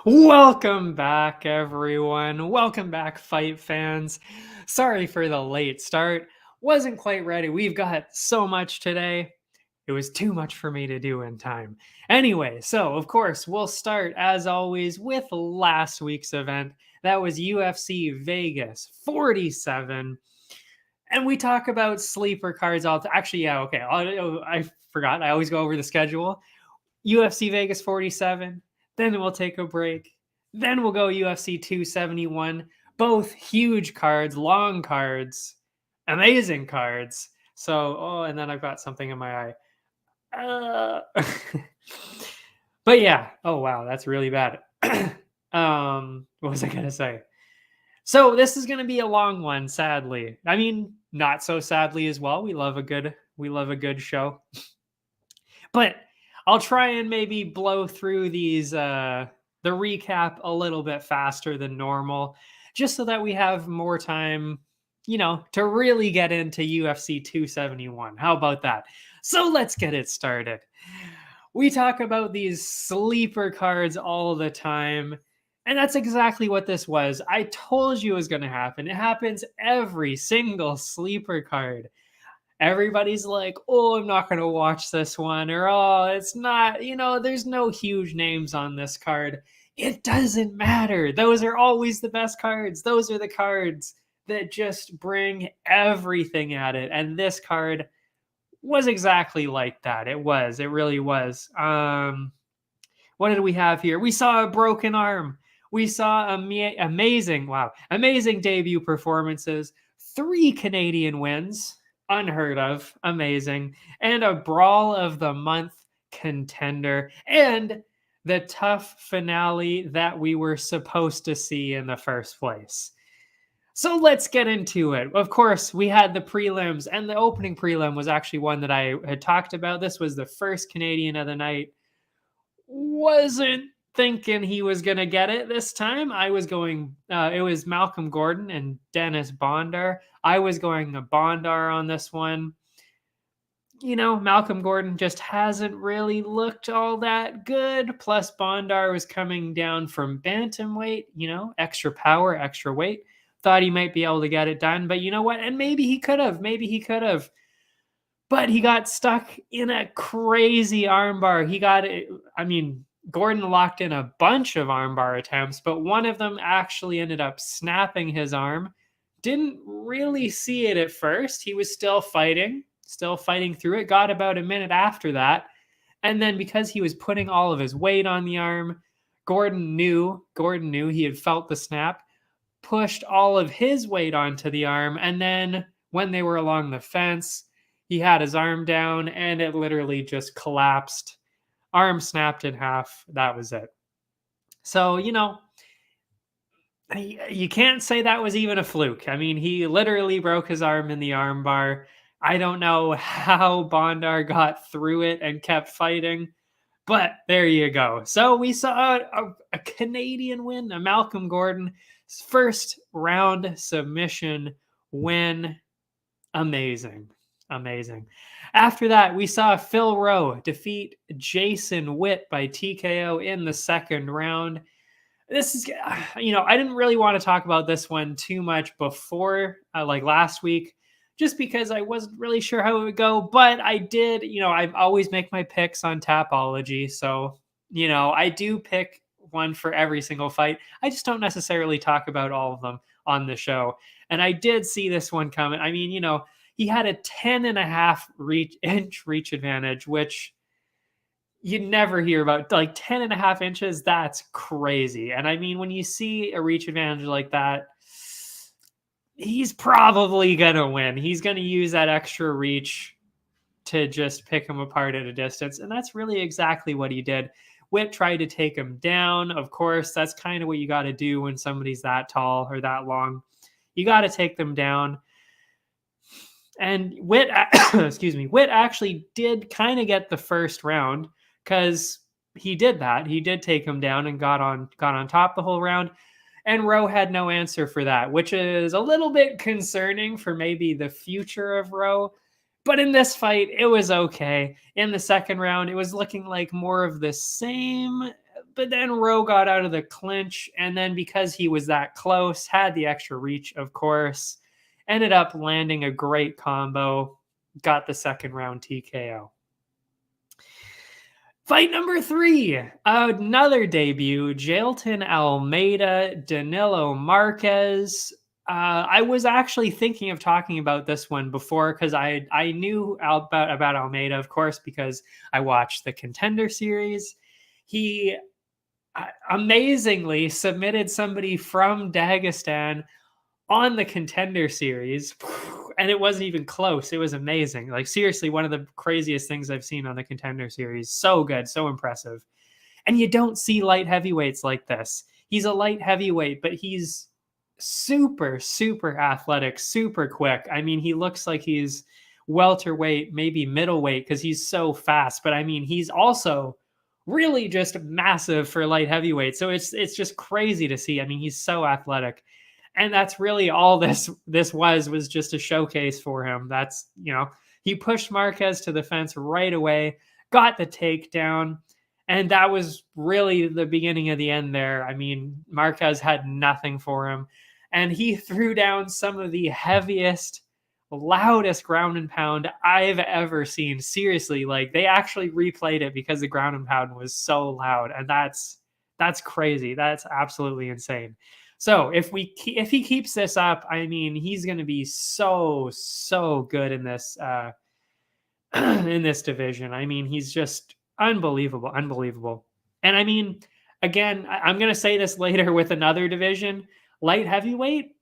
Welcome back, everyone. Welcome back, fight fans. Sorry for the late start. Wasn't quite ready. We've got so much today. It was too much for me to do in time. Anyway, so of course, we'll start as always with last week's event. That was UFC Vegas 47. And we talk about sleeper cards. Actually, yeah, okay. I forgot. I always go over the schedule. UFC Vegas 47. Then we'll take a break. Then we'll go UFC 271. Both huge cards, long cards, amazing cards. So, and then I've got something in my eye. But yeah. Oh, wow. That's really bad. What was I going to say? So this is going to be a long one, sadly. I mean, not so sadly as well. We love a good show. But I'll try and maybe blow through these the recap a little bit faster than normal, just so that we have more time, to really get into UFC 271. How about that? So let's get it started. We talk about these sleeper cards all the time, and that's exactly what this was. I told you it was going to happen. It happens every single sleeper card. Everybody's like, oh, I'm not going to watch this one, or oh, it's not, there's no huge names on this card. It doesn't matter. Those are always the best cards. Those are the cards that just bring everything at it. And this card was exactly like that. It really was. What did we have here? We saw a broken arm. We saw amazing debut performances. 3 Canadian wins. Unheard of, amazing, and a Brawl of the Month contender, and the tough finale that we were supposed to see in the first place. So let's get into it. Of course, we had the prelims, and the opening prelim was actually one that I had talked about. This was the first Canadian of the night. Wasn't thinking he was going to get it this time. I was going, it was Malcolm Gordon and Dennis Bandera. I was going a Bandera on this one. Malcolm Gordon just hasn't really looked all that good. Plus, Bandera was coming down from bantamweight, extra power, extra weight. Thought he might be able to get it done. But you know what? And maybe he could have. But he got stuck in a crazy armbar. Gordon locked in a bunch of armbar attempts, but one of them actually ended up snapping his arm. Didn't really see it at first. He was still fighting through it. Got about a minute after that. And then because he was putting all of his weight on the arm, Gordon knew he had felt the snap, pushed all of his weight onto the arm. And then when they were along the fence, he had his arm down and it literally just collapsed. Arm snapped in half. That was it. So, you can't say that was even a fluke. I mean, he literally broke his arm in the arm bar. I don't know how Bandera got through it and kept fighting, but there you go. So we saw a Canadian win, a Malcolm Gordon first round submission win. Amazing. After that, we saw Phil Rowe defeat Jason Witt by TKO in the second round. This is, I didn't really want to talk about this one too much before, like last week, just because I wasn't really sure how it would go. But I did, I always make my picks on Tapology. So, I do pick one for every single fight. I just don't necessarily talk about all of them on the show. And I did see this one coming. I mean, he had a 10.5 inch reach advantage, which you never hear about. Like 10.5 inches, that's crazy. And I mean, when you see a reach advantage like that, he's probably going to win. He's going to use that extra reach to just pick him apart at a distance. And that's really exactly what he did. Witt tried to take him down. Of course, that's kind of what you got to do when somebody's that tall or that long. You got to take them down. And Witt, Witt actually did kind of get the first round because he did that. He did take him down and got on top the whole round. And Rowe had no answer for that, which is a little bit concerning for maybe the future of Rowe. But in this fight, it was okay. In the second round, it was looking like more of the same, but then Rowe got out of the clinch, and then because he was that close, had the extra reach, of course, ended up landing a great combo, got the second round TKO. Fight number 3, another debut, Jailton Almeida, Danilo Marquez. I was actually thinking of talking about this one before because I knew about Almeida, of course, because I watched the Contender series. He amazingly submitted somebody from Dagestan on the Contender series, and it wasn't even close. It was amazing. Like, seriously, one of the craziest things I've seen on the Contender series. So good, so impressive. And you don't see light heavyweights like this. He's a light heavyweight, but he's super, super athletic, super quick. I mean, he looks like he's welterweight, maybe middleweight, because he's so fast. But I mean, he's also really just massive for light heavyweight. So it's just crazy to see. I mean, he's so athletic. And that's really all this was just a showcase for him. That's, he pushed Marquez to the fence right away, got the takedown, and that was really the beginning of the end there. I mean, Marquez had nothing for him, and he threw down some of the heaviest, loudest ground and pound I've ever seen. Seriously, like, they actually replayed it because the ground and pound was so loud, and that's crazy. That's absolutely insane. So if he keeps this up, I mean, he's going to be so good in this in this division. I mean, he's just unbelievable. And I mean, again, I'm going to say this later with another division, light heavyweight,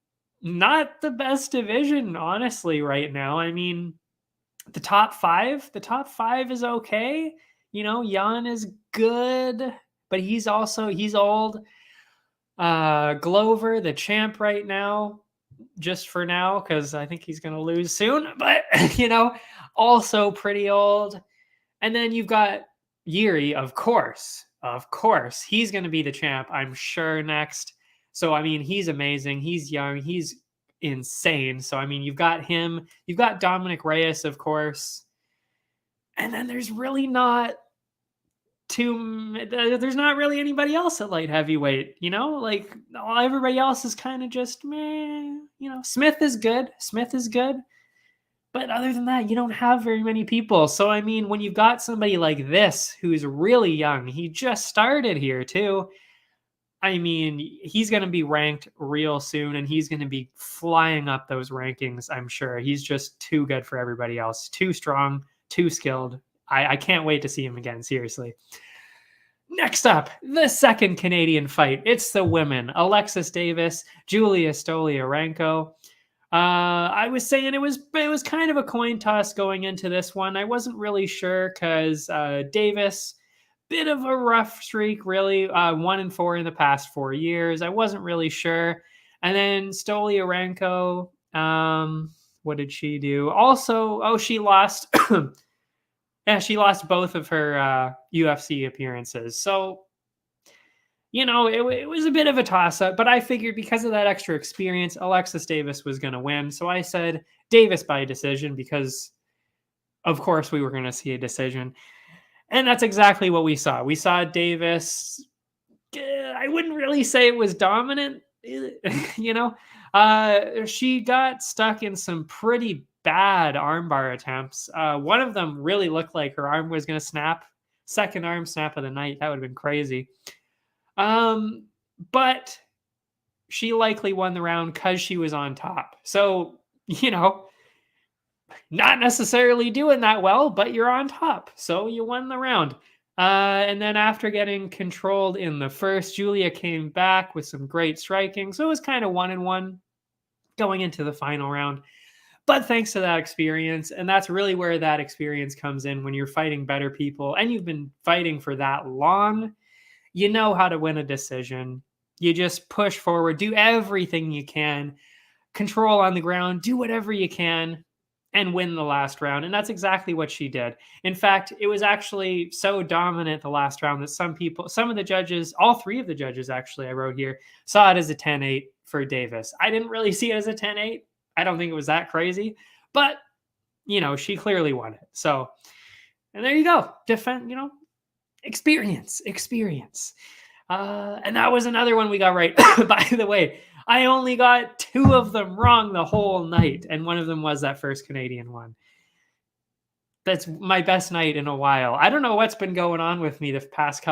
not the best division, honestly, right now. I mean, the top five is okay. Jan is good, but he's old. Glover, the champ right now, just for now, because I think he's going to lose soon, but, also pretty old. And then you've got Yuri, of course. He's going to be the champ, I'm sure, next. So, I mean, he's amazing. He's young. He's insane. So, I mean, you've got him. You've got Dominic Reyes, of course. And then there's really not there's not really anybody else at light heavyweight, like everybody else is kind of just meh. Smith is good, but other than that, you don't have very many people. So I mean, when you've got somebody like this who's really young, he just started here too, I mean, he's going to be ranked real soon, and he's going to be flying up those rankings, I'm sure. He's just too good for everybody else, too strong, too skilled. I can't wait to see him again, seriously. Next up, the second Canadian fight. It's the women. Alexis Davis, Julia Stoliarenko. I was saying it was kind of a coin toss going into this one. I wasn't really sure because Davis, bit of a rough streak, really. 1-4 in the past 4 years. I wasn't really sure. And then Stoliarenko, what did she do? Also, she lost... Yeah, she lost both of her UFC appearances. So, it was a bit of a toss-up, but I figured because of that extra experience, Alexis Davis was going to win. So I said Davis by decision because, of course, we were going to see a decision. And that's exactly what we saw. We saw Davis, I wouldn't really say it was dominant, she got stuck in some pretty bad armbar attempts. One of them really looked like her arm was going to snap. Second arm snap of the night. That would have been crazy. But she likely won the round because she was on top. So, not necessarily doing that well, but you're on top. So you won the round. And then after getting controlled in the first, Julia came back with some great striking. So it was kind of 1-1 going into the final round. But thanks to that experience, and that's really where that experience comes in when you're fighting better people and you've been fighting for that long, you know how to win a decision. You just push forward, do everything you can, control on the ground, do whatever you can, and win the last round. And that's exactly what she did. In fact, it was actually so dominant the last round that some of the judges, all three of the judges actually, I wrote here, saw it as a 10-8 for Davis. I didn't really see it as a 10-8. I don't think it was that crazy, but she clearly won it. So, and there you go. Experience. And that was another one we got right. By the way, I only got 2 of them wrong the whole night, and one of them was that first Canadian one. That's my best night in a while. I don't know what's been going on with me the past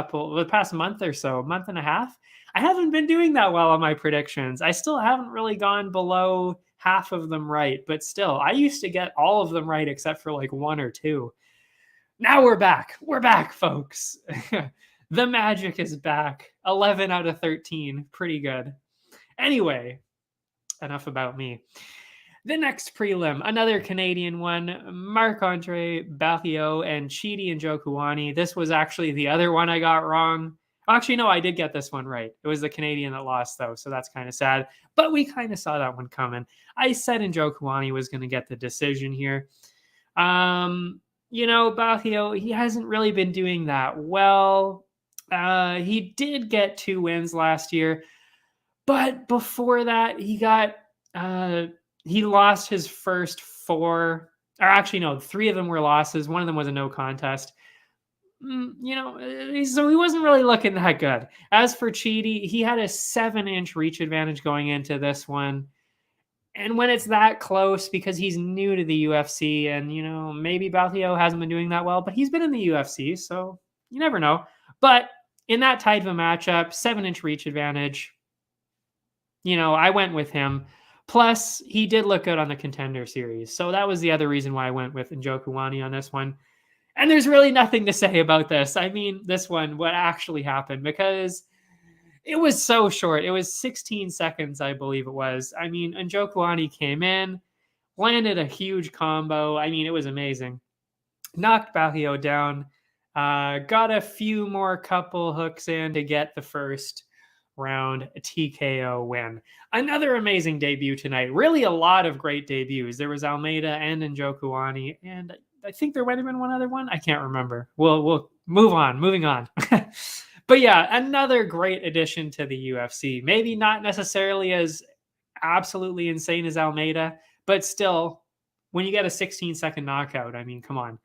month or so, month and a half. I haven't been doing that well on my predictions. I still haven't really gone below half of them right, but still, I used to get all of them right except for like 1 or 2. Now we're back. We're back, folks. The magic is back. 11 out of 13. Pretty good. Anyway, enough about me. The next prelim, another Canadian one, Marc-Andre Barriault and Chidi Njokuani. This was actually the other one I got wrong. Actually, no, I did get this one right. It was the Canadian that lost, though, so that's kind of sad. But we kind of saw that one coming. I said Njokuani was going to get the decision here. Barriault, he hasn't really been doing that well. He did get 2 wins last year. But before that, he lost his first 4, or actually, no, 3 of them were losses. One of them was a no contest. So he wasn't really looking that good. As for Chidi, he had a 7-inch reach advantage going into this one. And when it's that close, because he's new to the UFC, and, maybe Barriault hasn't been doing that well, but he's been in the UFC, so you never know. But in that tight of a matchup, 7-inch reach advantage, I went with him. Plus, he did look good on the contender series. So that was the other reason why I went with Njokuani on this one. And there's really nothing to say about this. I mean, this one, what actually happened, because it was so short. It was 16 seconds, I believe it was. I mean, Njokuani came in, landed a huge combo. I mean, it was amazing. Knocked Barriault down, got a few more couple hooks in to get the first round TKO win. Another amazing debut tonight. Really a lot of great debuts. There was Almeida and Njokuani, and I think there might have been one other one. I can't remember. We'll move on. Moving on. But yeah, another great addition to the UFC. Maybe not necessarily as absolutely insane as Almeida, but still, when you get a 16-second knockout, I mean, come on.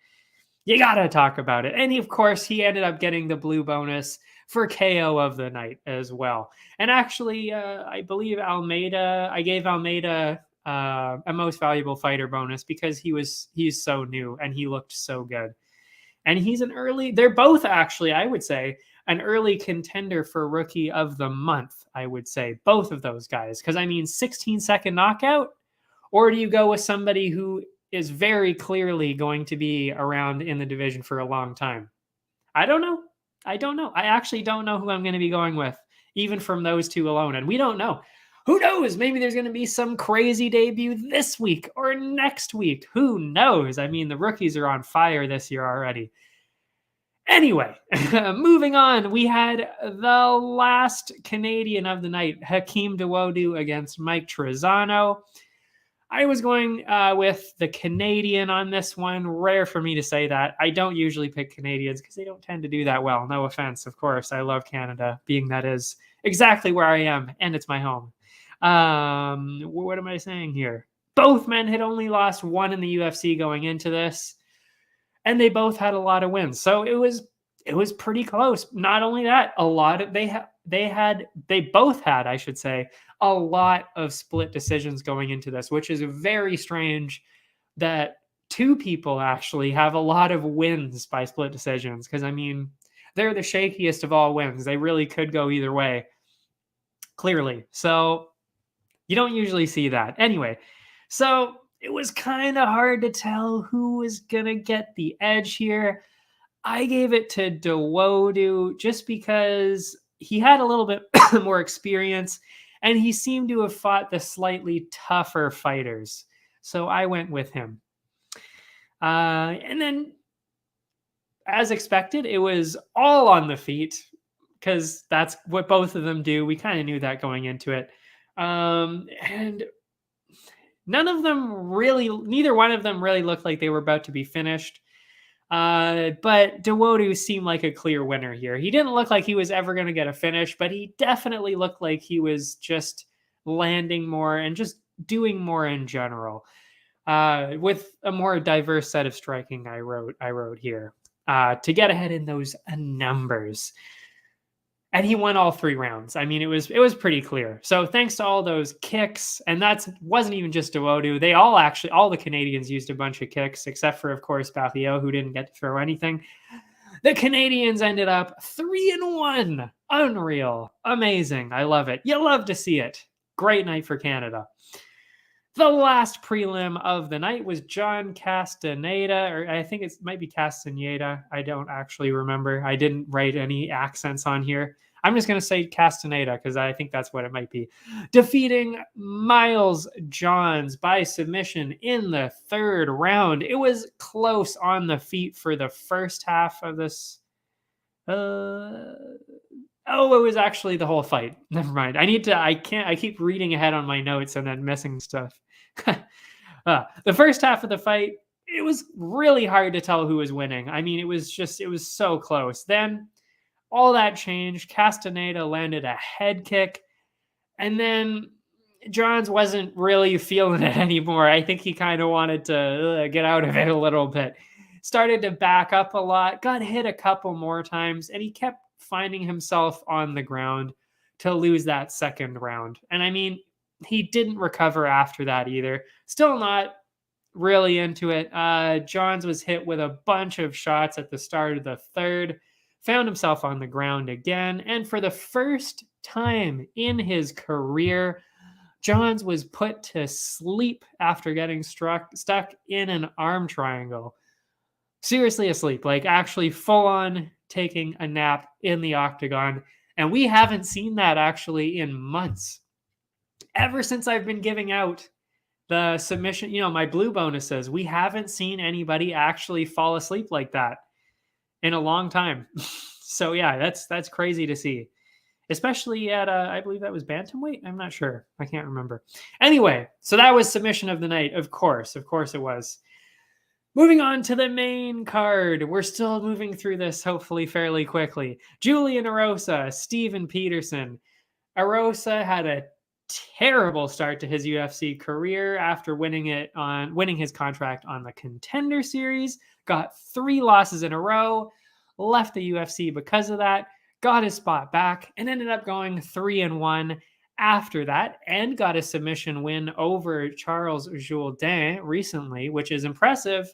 You got to talk about it. And of course, he ended up getting the blue bonus for KO of the night as well. And actually, I believe I gave Almeida a most valuable fighter bonus because he's so new and he looked so good. And they're both actually, I would say, an early contender for rookie of the month, I would say, both of those guys. Because, 16-second knockout, or do you go with somebody who is very clearly going to be around in the division for a long time? I don't know. I actually don't know who I'm going to be going with, even from those 2 alone. And we don't know. Who knows? Maybe there's going to be some crazy debut this week or next week. Who knows? The rookies are on fire this year already. Anyway, moving on, we had the last Canadian of the night, Hakeem Dawodu against Mike Trizano. I was going with the Canadian on this one. Rare for me to say that. I don't usually pick Canadians because they don't tend to do that well. No offense, of course. I love Canada, being that is exactly where I am, and it's my home. What am I saying here? Both men had only lost 1 in the UFC going into this, and they both had a lot of wins. So it was pretty close. Not only that, they both had, I should say, a lot of split decisions going into this, which is very strange that 2 people actually have a lot of wins by split decisions. Because, they're the shakiest of all wins. They really could go either way, clearly. So you don't usually see that. Anyway, so it was kind of hard to tell who was going to get the edge here. I gave it to Dawodu just because he had a little bit more experience and he seemed to have fought the slightly tougher fighters. So I went with him. And then, as expected, it was all on the feet because that's what both of them do. We kind of knew that going into it. And neither one of them really looked like they were about to be finished. But Dawodu seemed like a clear winner here. He didn't look like he was ever going to get a finish, but he definitely looked like he was just landing more and just doing more in general. With a more diverse set of striking, I wrote here to get ahead in those numbers. and he won all 3 rounds. I mean, it was pretty clear. So thanks to all those kicks, and that wasn't even just Dawodu. They all the Canadians used a bunch of kicks, except for, of course, Barriault, who didn't get to throw anything. The Canadians ended up 3-1. Unreal. Amazing. I love it. You love to see it. Great night for Canada. The last prelim of the night was John Castaneda, or I think it might be Castaneda. I don't actually remember. I didn't write any accents on here. I'm just going to say Castaneda because I think that's what it might be. Defeating Miles Johns by submission in the 3rd round. It was close on the feet for the first half of this. It was actually the whole fight. Never mind. I keep reading ahead on my notes and then missing stuff. The first half of the fight, it was really hard to tell who was winning. I mean, it was so close. Then all that changed. Castaneda landed a head kick, and then Johns wasn't really feeling it anymore. I think he kind of wanted to get out of it a little bit. Started to back up a lot, got hit a couple more times, and he kept finding himself on the ground to lose that 2nd round. And I mean, he didn't recover after that either. Still not really into it. Johns was hit with a bunch of shots at the start of the 3rd, found himself on the ground again, and for the first time in his career, Johns was put to sleep after getting stuck in an arm triangle. Seriously asleep, like actually full on taking a nap in the octagon. And we haven't seen that actually in months. Ever since I've been giving out the submission, my blue bonuses, we haven't seen anybody actually fall asleep like that in a long time. So yeah, that's crazy to see. Especially at, I believe that was bantamweight. I'm not sure. I can't remember. Anyway, so that was submission of the night. Of course it was. Moving on to the main card. We're still moving through this hopefully fairly quickly. Julian Erosa, Steven Peterson. Erosa had a terrible start to his UFC career after winning his contract on the Contender Series. Got 3 losses in a row. Left the UFC because of that. Got his spot back and ended up going 3-1 after that, and got a submission win over Charles Jourdain recently, which is impressive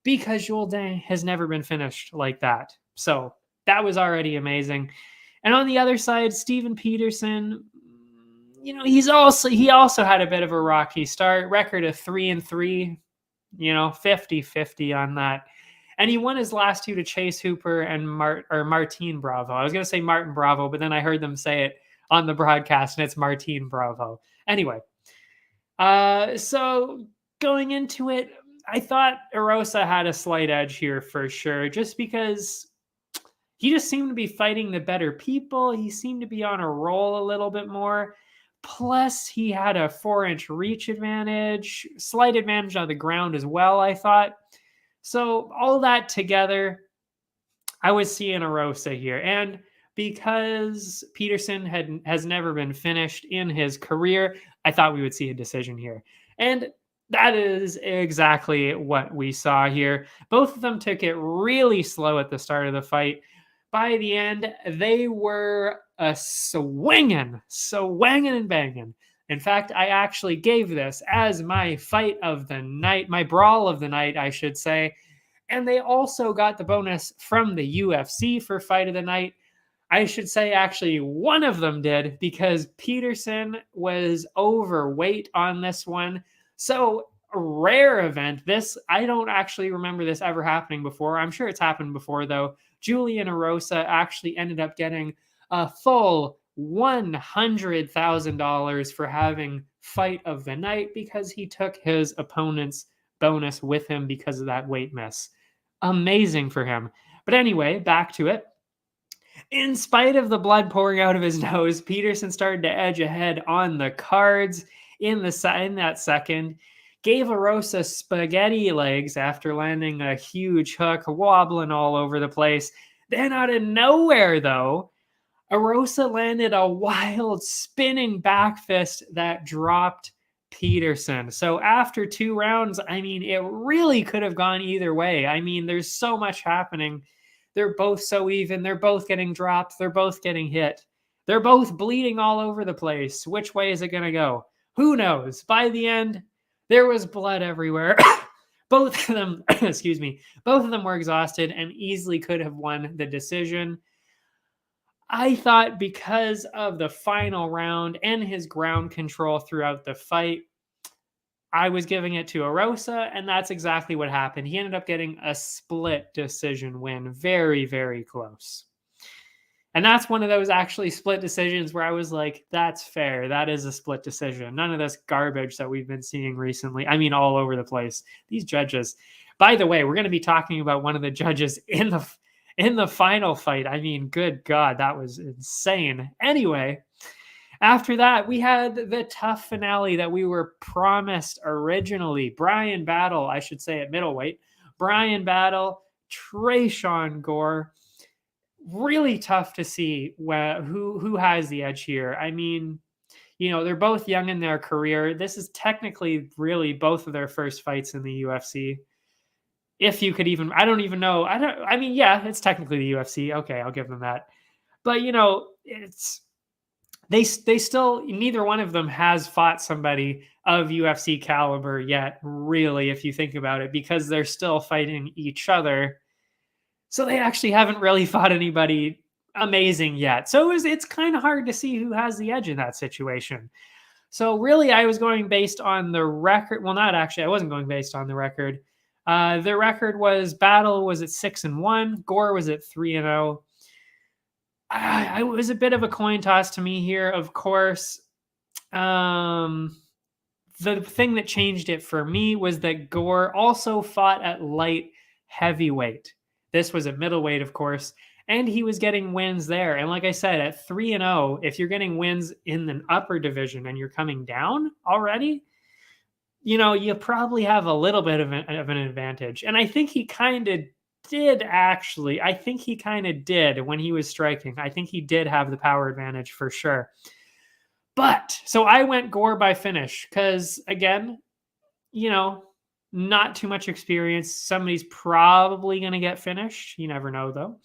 because Jourdain has never been finished like that. So that was already amazing. And on the other side, Steven Peterson, he also had a bit of a rocky start, record of 3-3, 50-50 on that. And he won his last 2 to Chase Hooper and Martin Bravo. I was going to say Martin Bravo, but then I heard them say it on the broadcast, and it's Martin Bravo. Anyway, so going into it, I thought Erosa had a slight edge here for sure, just because he just seemed to be fighting the better people. He seemed to be on a roll a little bit more. Plus, he had a 4-inch reach advantage, slight advantage on the ground as well, I thought. So all that together, I was seeing Erosa here. And because Peterson has never been finished in his career, I thought we would see a decision here. And that is exactly what we saw here. Both of them took it really slow at the start of the fight. By the end, they were swinging and banging. In fact, I actually gave this as my fight of the night, my brawl of the night, I should say. And they also got the bonus from the UFC for fight of the night. I should say actually one of them did, because Peterson was overweight on this one. So a rare event. I don't actually remember this ever happening before. I'm sure it's happened before though. Julian Erosa actually ended up getting a full $100,000 for having fight of the night because he took his opponent's bonus with him because of that weight miss. Amazing for him. But anyway, back to it. In spite of the blood pouring out of his nose, Peterson started to edge ahead on the cards in that second. Gave Erosa spaghetti legs after landing a huge hook, wobbling all over the place. Then out of nowhere, though, Erosa landed a wild spinning back fist that dropped Peterson. So after 2 rounds, I mean, it really could have gone either way. I mean, there's so much happening They're both so even. They're both getting dropped. They're both getting hit. They're both bleeding all over the place. Which way is it going to go? Who knows? By the end, there was blood everywhere. Both of them, excuse me, both of them were exhausted and easily could have won the decision. I thought because of the final round and his ground control throughout the fight, I was giving it to Arosa, and that's exactly what happened. He ended up getting a split decision win. Very, very close. And that's one of those actually split decisions where I was like, that's fair. That is a split decision. None of this garbage that we've been seeing recently. I mean, all over the place. These judges. By the way, we're going to be talking about one of the judges in the final fight. I mean, good God, that was insane. Anyway, after that, we had the tough finale that we were promised originally. Bryan Battle, I should say at middleweight. Bryan Battle, Tresean Gore. Really tough to see who has the edge here. I mean, they're both young in their career. This is technically really both of their first fights in the UFC. If you could even, I don't even know. Yeah, it's technically the UFC. Okay, I'll give them that. But, they still, neither one of them has fought somebody of UFC caliber yet, really, if you think about it, because they're still fighting each other. So they actually haven't really fought anybody amazing yet. So it's kind of hard to see who has the edge in that situation. So really, I was going based on the record. Well, not actually. I wasn't going based on the record. The record was Battle was at 6-1. Gore was at 3-0. It was a bit of a coin toss to me here. Of course, the thing that changed it for me was that Gore also fought at light heavyweight. This was at middleweight, of course, and he was getting wins there. And like I said, at 3-0, if you're getting wins in an upper division and you're coming down already, you probably have a little bit of an advantage. And I think he kind of did, actually. I think he kind of did when he was striking. I think he did have the power advantage for sure. But, so I went Gore by finish because, again, not too much experience. Somebody's probably going to get finished. You never know, though.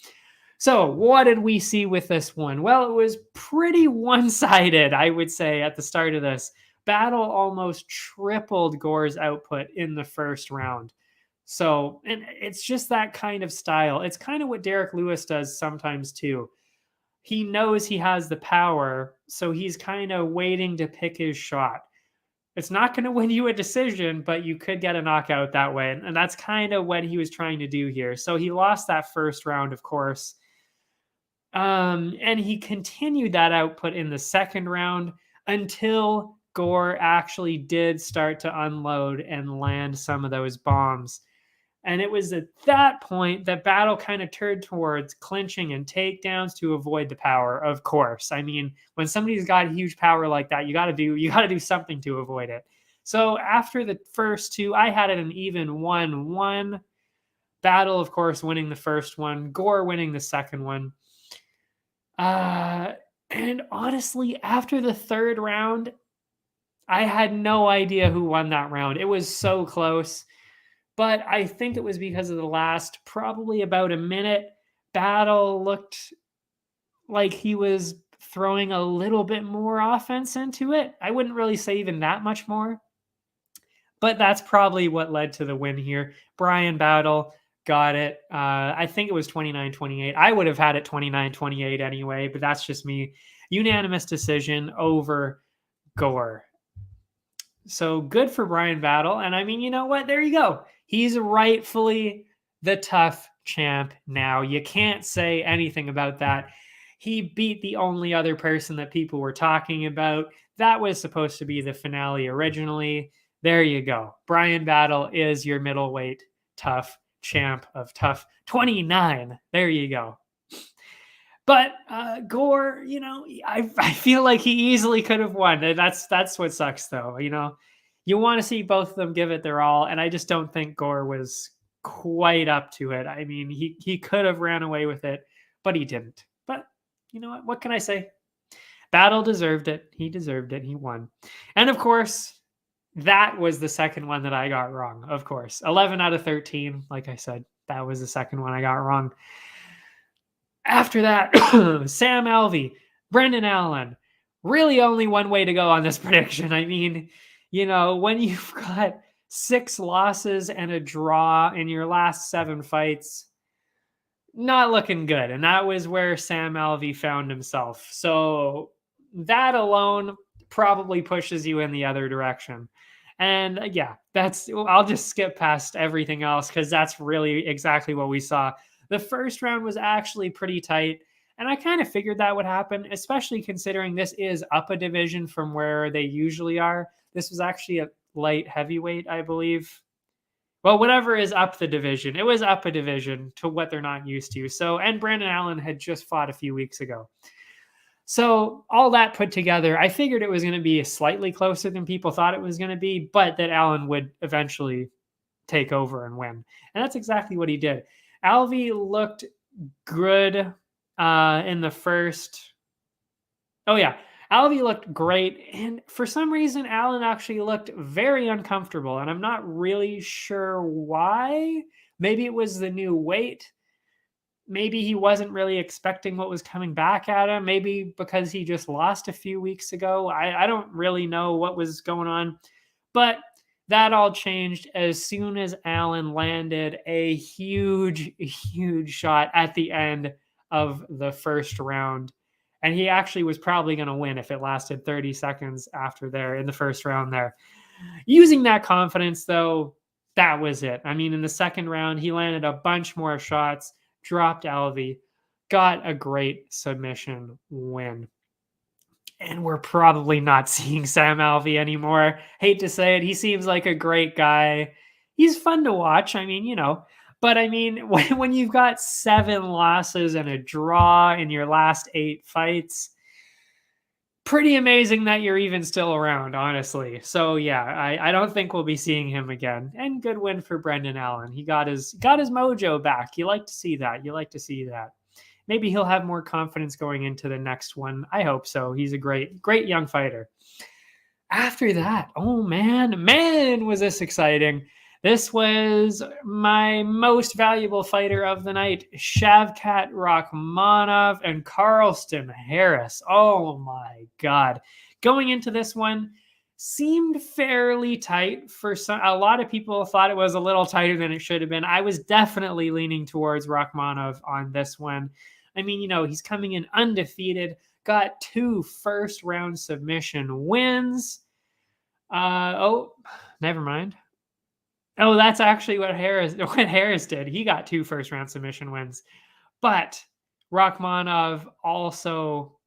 So what did we see with this one? Well, it was pretty one-sided, I would say, at the start of this. Battle almost tripled Gore's output in the first round. So, and it's just that kind of style. It's kind of what Derrick Lewis does sometimes, too. He knows he has the power, so he's kind of waiting to pick his shot. It's not going to win you a decision, but you could get a knockout that way. And that's kind of what he was trying to do here. So he lost that first round, of course. And he continued that output in the second round until Gore actually did start to unload and land some of those bombs. And it was at that point that Battle kind of turned towards clinching and takedowns to avoid the power, of course. I mean, when somebody's got huge power like that, you got to do something to avoid it. So after the first two, I had it an even 1-1. Battle, of course, winning the first one. Gore winning the second one. And honestly, after the third round, I had no idea who won that round. It was so close. But I think it was because of the last probably about a minute. Battle looked like he was throwing a little bit more offense into it. I wouldn't really say even that much more. But that's probably what led to the win here. Bryan Battle got it. I think it was 29-28. I would have had it 29-28 anyway, but that's just me. Unanimous decision over Gore. So good for Bryan Battle. And I mean, you know what? There you go. He's rightfully the tough champ now. You can't say anything about that. He beat the only other person that people were talking about. That was supposed to be the finale originally. There you go. Bryan Battle is your middleweight tough champ of tough 29. There you go. But Gore, I feel like he easily could have won. And that's what sucks, though. You want to see both of them give it their all, and I just don't think Gore was quite up to it. I mean, he could have ran away with it, but he didn't. But you know what? What can I say? Battle deserved it. He deserved it. He won. And of course, that was the second one that I got wrong, of course. 11 out of 13, like I said, that was the second one I got wrong. After that, Sam Alvey, Brendan Allen. Really only one way to go on this prediction. I mean, when you've got 6 losses and a draw in your last 7 fights, not looking good. And that was where Sam Alvey found himself. So that alone probably pushes you in the other direction. And yeah, I'll just skip past everything else because that's really exactly what we saw. The first round was actually pretty tight. And I kind of figured that would happen, especially considering this is up a division from where they usually are. This was actually a light heavyweight, I believe. Well, whatever is up the division, it was up a division to what they're not used to. So, and Brandon Allen had just fought a few weeks ago. So, all that put together, I figured it was going to be slightly closer than people thought it was going to be, but that Allen would eventually take over and win. And that's exactly what he did. Alvey looked good in the first. Oh, yeah. Alvey looked great, and for some reason, Allen actually looked very uncomfortable, and I'm not really sure why. Maybe it was the new weight. Maybe he wasn't really expecting what was coming back at him. Maybe because he just lost a few weeks ago. I don't really know what was going on, but that all changed as soon as Allen landed a huge, huge shot at the end of the first round. And he actually was probably going to win if it lasted 30 seconds after there in the first round there. Using that confidence, though, that was it. I mean, in the second round, he landed a bunch more shots, dropped Alvey, got a great submission win. And we're probably not seeing Sam Alvey anymore. Hate to say it. He seems like a great guy. He's fun to watch. I mean, but I mean, when you've got 7 losses and a draw in your last 8 fights, pretty amazing that you're even still around, honestly. So yeah, I don't think we'll be seeing him again. And good win for Brendan Allen. He got his mojo back. You like to see that. Maybe he'll have more confidence going into the next one. I hope so. He's a great young fighter. After that, oh man, was this exciting. This was my most valuable fighter of the night, Shavkat Rakhmonov and Carlston Harris. Oh my God. Going into this one, seemed fairly tight for a lot of people thought it was a little tighter than it should have been. I was definitely leaning towards Rakhmonov on this one. I mean, he's coming in undefeated, got 2 first-round submission wins. Never mind. Oh, that's actually what Harris did. He got 2 first-round submission wins. But Rakhmonov also...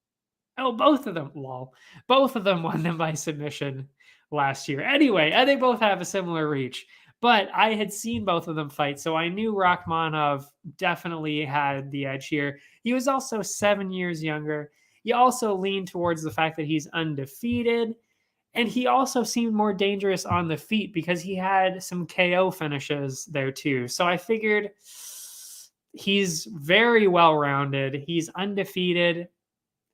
Oh, both of them. Lol. Both of them won them by submission last year. Anyway, and they both have a similar reach. But I had seen both of them fight, so I knew Rakhmonov definitely had the edge here. He was also 7 years younger. He also leaned towards the fact that he's undefeated. And he also seemed more dangerous on the feet because he had some KO finishes there too. So I figured he's very well-rounded. He's undefeated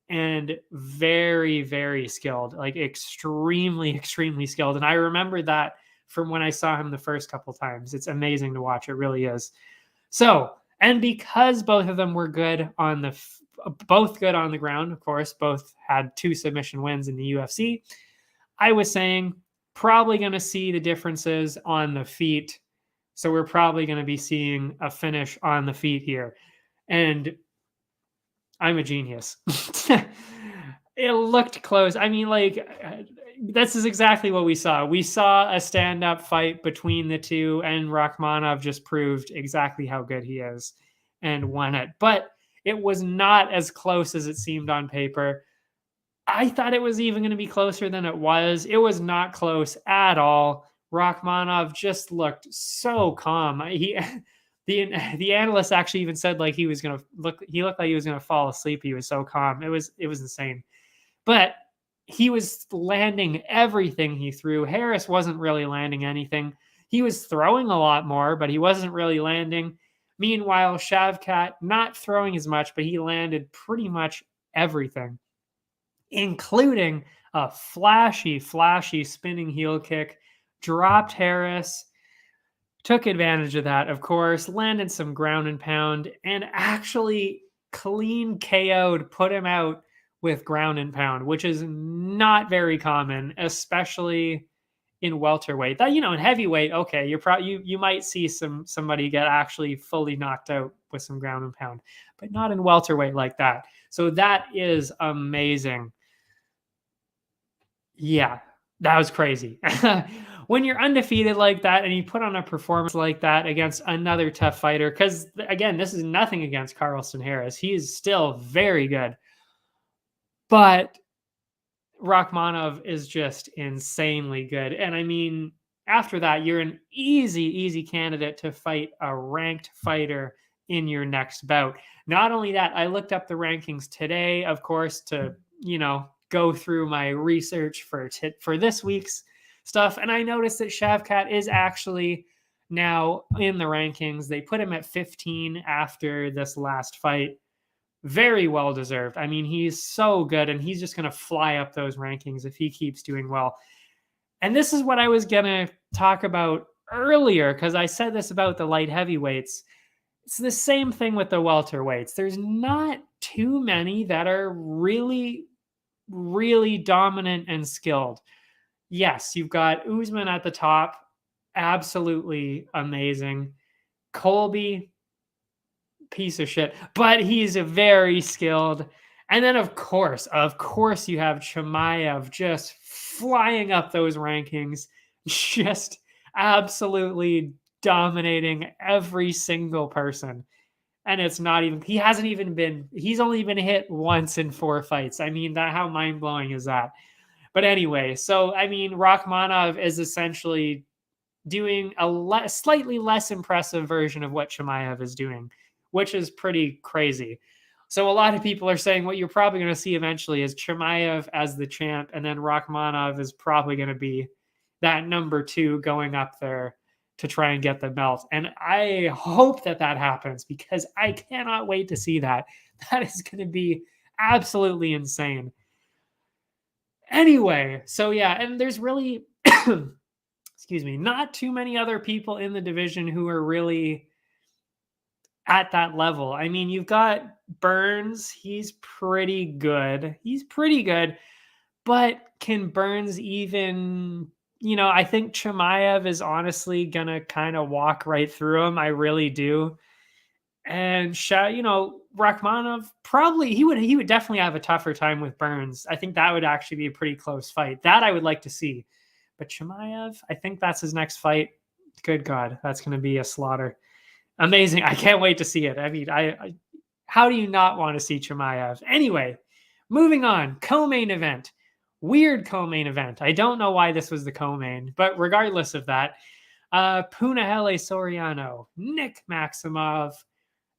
and very, very skilled, like extremely, extremely skilled. And I remember that from when I saw him the first couple times. It's amazing to watch. It really is. So, and because both of them were good on both good on the ground, of course, both had 2 submission wins in the UFC, I was saying probably going to see the differences on the feet. So we're probably going to be seeing a finish on the feet here. And I'm a genius. It looked close. I mean, this is exactly what we saw. We saw a stand-up fight between the two, and Rakhmonov just proved exactly how good he is and won it. But it was not as close as it seemed on paper. I thought it was even going to be closer than it was. It was not close at all. Rakhmonov just looked so calm. The analyst actually even said he looked like he was going to fall asleep. He was so calm. It was insane. But he was landing everything he threw. Harris wasn't really landing anything. He was throwing a lot more, but he wasn't really landing. Meanwhile, Shavkat not throwing as much, but he landed pretty much everything, including a flashy spinning heel kick, dropped Harris, took advantage of that, of course, landed some ground and pound, and actually clean KO'd, put him out with ground and pound, which is not very common, especially in welterweight. That, in heavyweight, okay, you might see somebody get actually fully knocked out with some ground and pound, but not in welterweight like that. So that is amazing. Yeah, that was crazy. When you're undefeated like that and you put on a performance like that against another tough fighter, because again, this is nothing against Carlston Harris. He is still very good. But Rakhmonov is just insanely good. And I mean, after that, you're an easy candidate to fight a ranked fighter in your next bout. Not only that, I looked up the rankings today, of course, to, go through my research for this week's stuff. And I noticed that Shavkat is actually now in the rankings. They put him at 15 after this last fight. Very well deserved. I mean, he's so good, and he's just going to fly up those rankings if he keeps doing well. And this is what I was going to talk about earlier, because I said this about the light heavyweights. It's the same thing with the welterweights. There's not too many that are really, really dominant and skilled. Yes, you've got Usman at the top. Absolutely amazing. Colby, piece of shit, but he's a very skilled. And then of course you have Chimaev just flying up those rankings, just absolutely dominating every single person. And it's not even, he's only been hit once in 4 fights. I mean, how mind-blowing is that? But anyway, so I mean, Rakhmonov is essentially doing a slightly less impressive version of what Chimaev is doing, which is pretty crazy. So a lot of people are saying what you're probably going to see eventually is Chimaev as the champ, and then Rakhmonov is probably going to be that number 2 going up there to try and get the belt. And I hope that happens, because I cannot wait to see that. That is going to be absolutely insane. Anyway, so yeah, and there's really, excuse me, not too many other people in the division who are really at that level. I mean, you've got Burns. He's pretty good. But can Burns even, I think Chimaev is honestly going to kind of walk right through him. I really do. And, Rakhmonov probably, he would definitely have a tougher time with Burns. I think that would actually be a pretty close fight. That I would like to see. But Chimaev, I think that's his next fight. Good God, that's going to be a slaughter. Amazing. I can't wait to see it. I mean, how do you not want to see Chimaev? Anyway, moving on. Co-main event. Weird co-main event. I don't know why this was the co-main, but regardless of that, Punahele Soriano, Nick Maximov.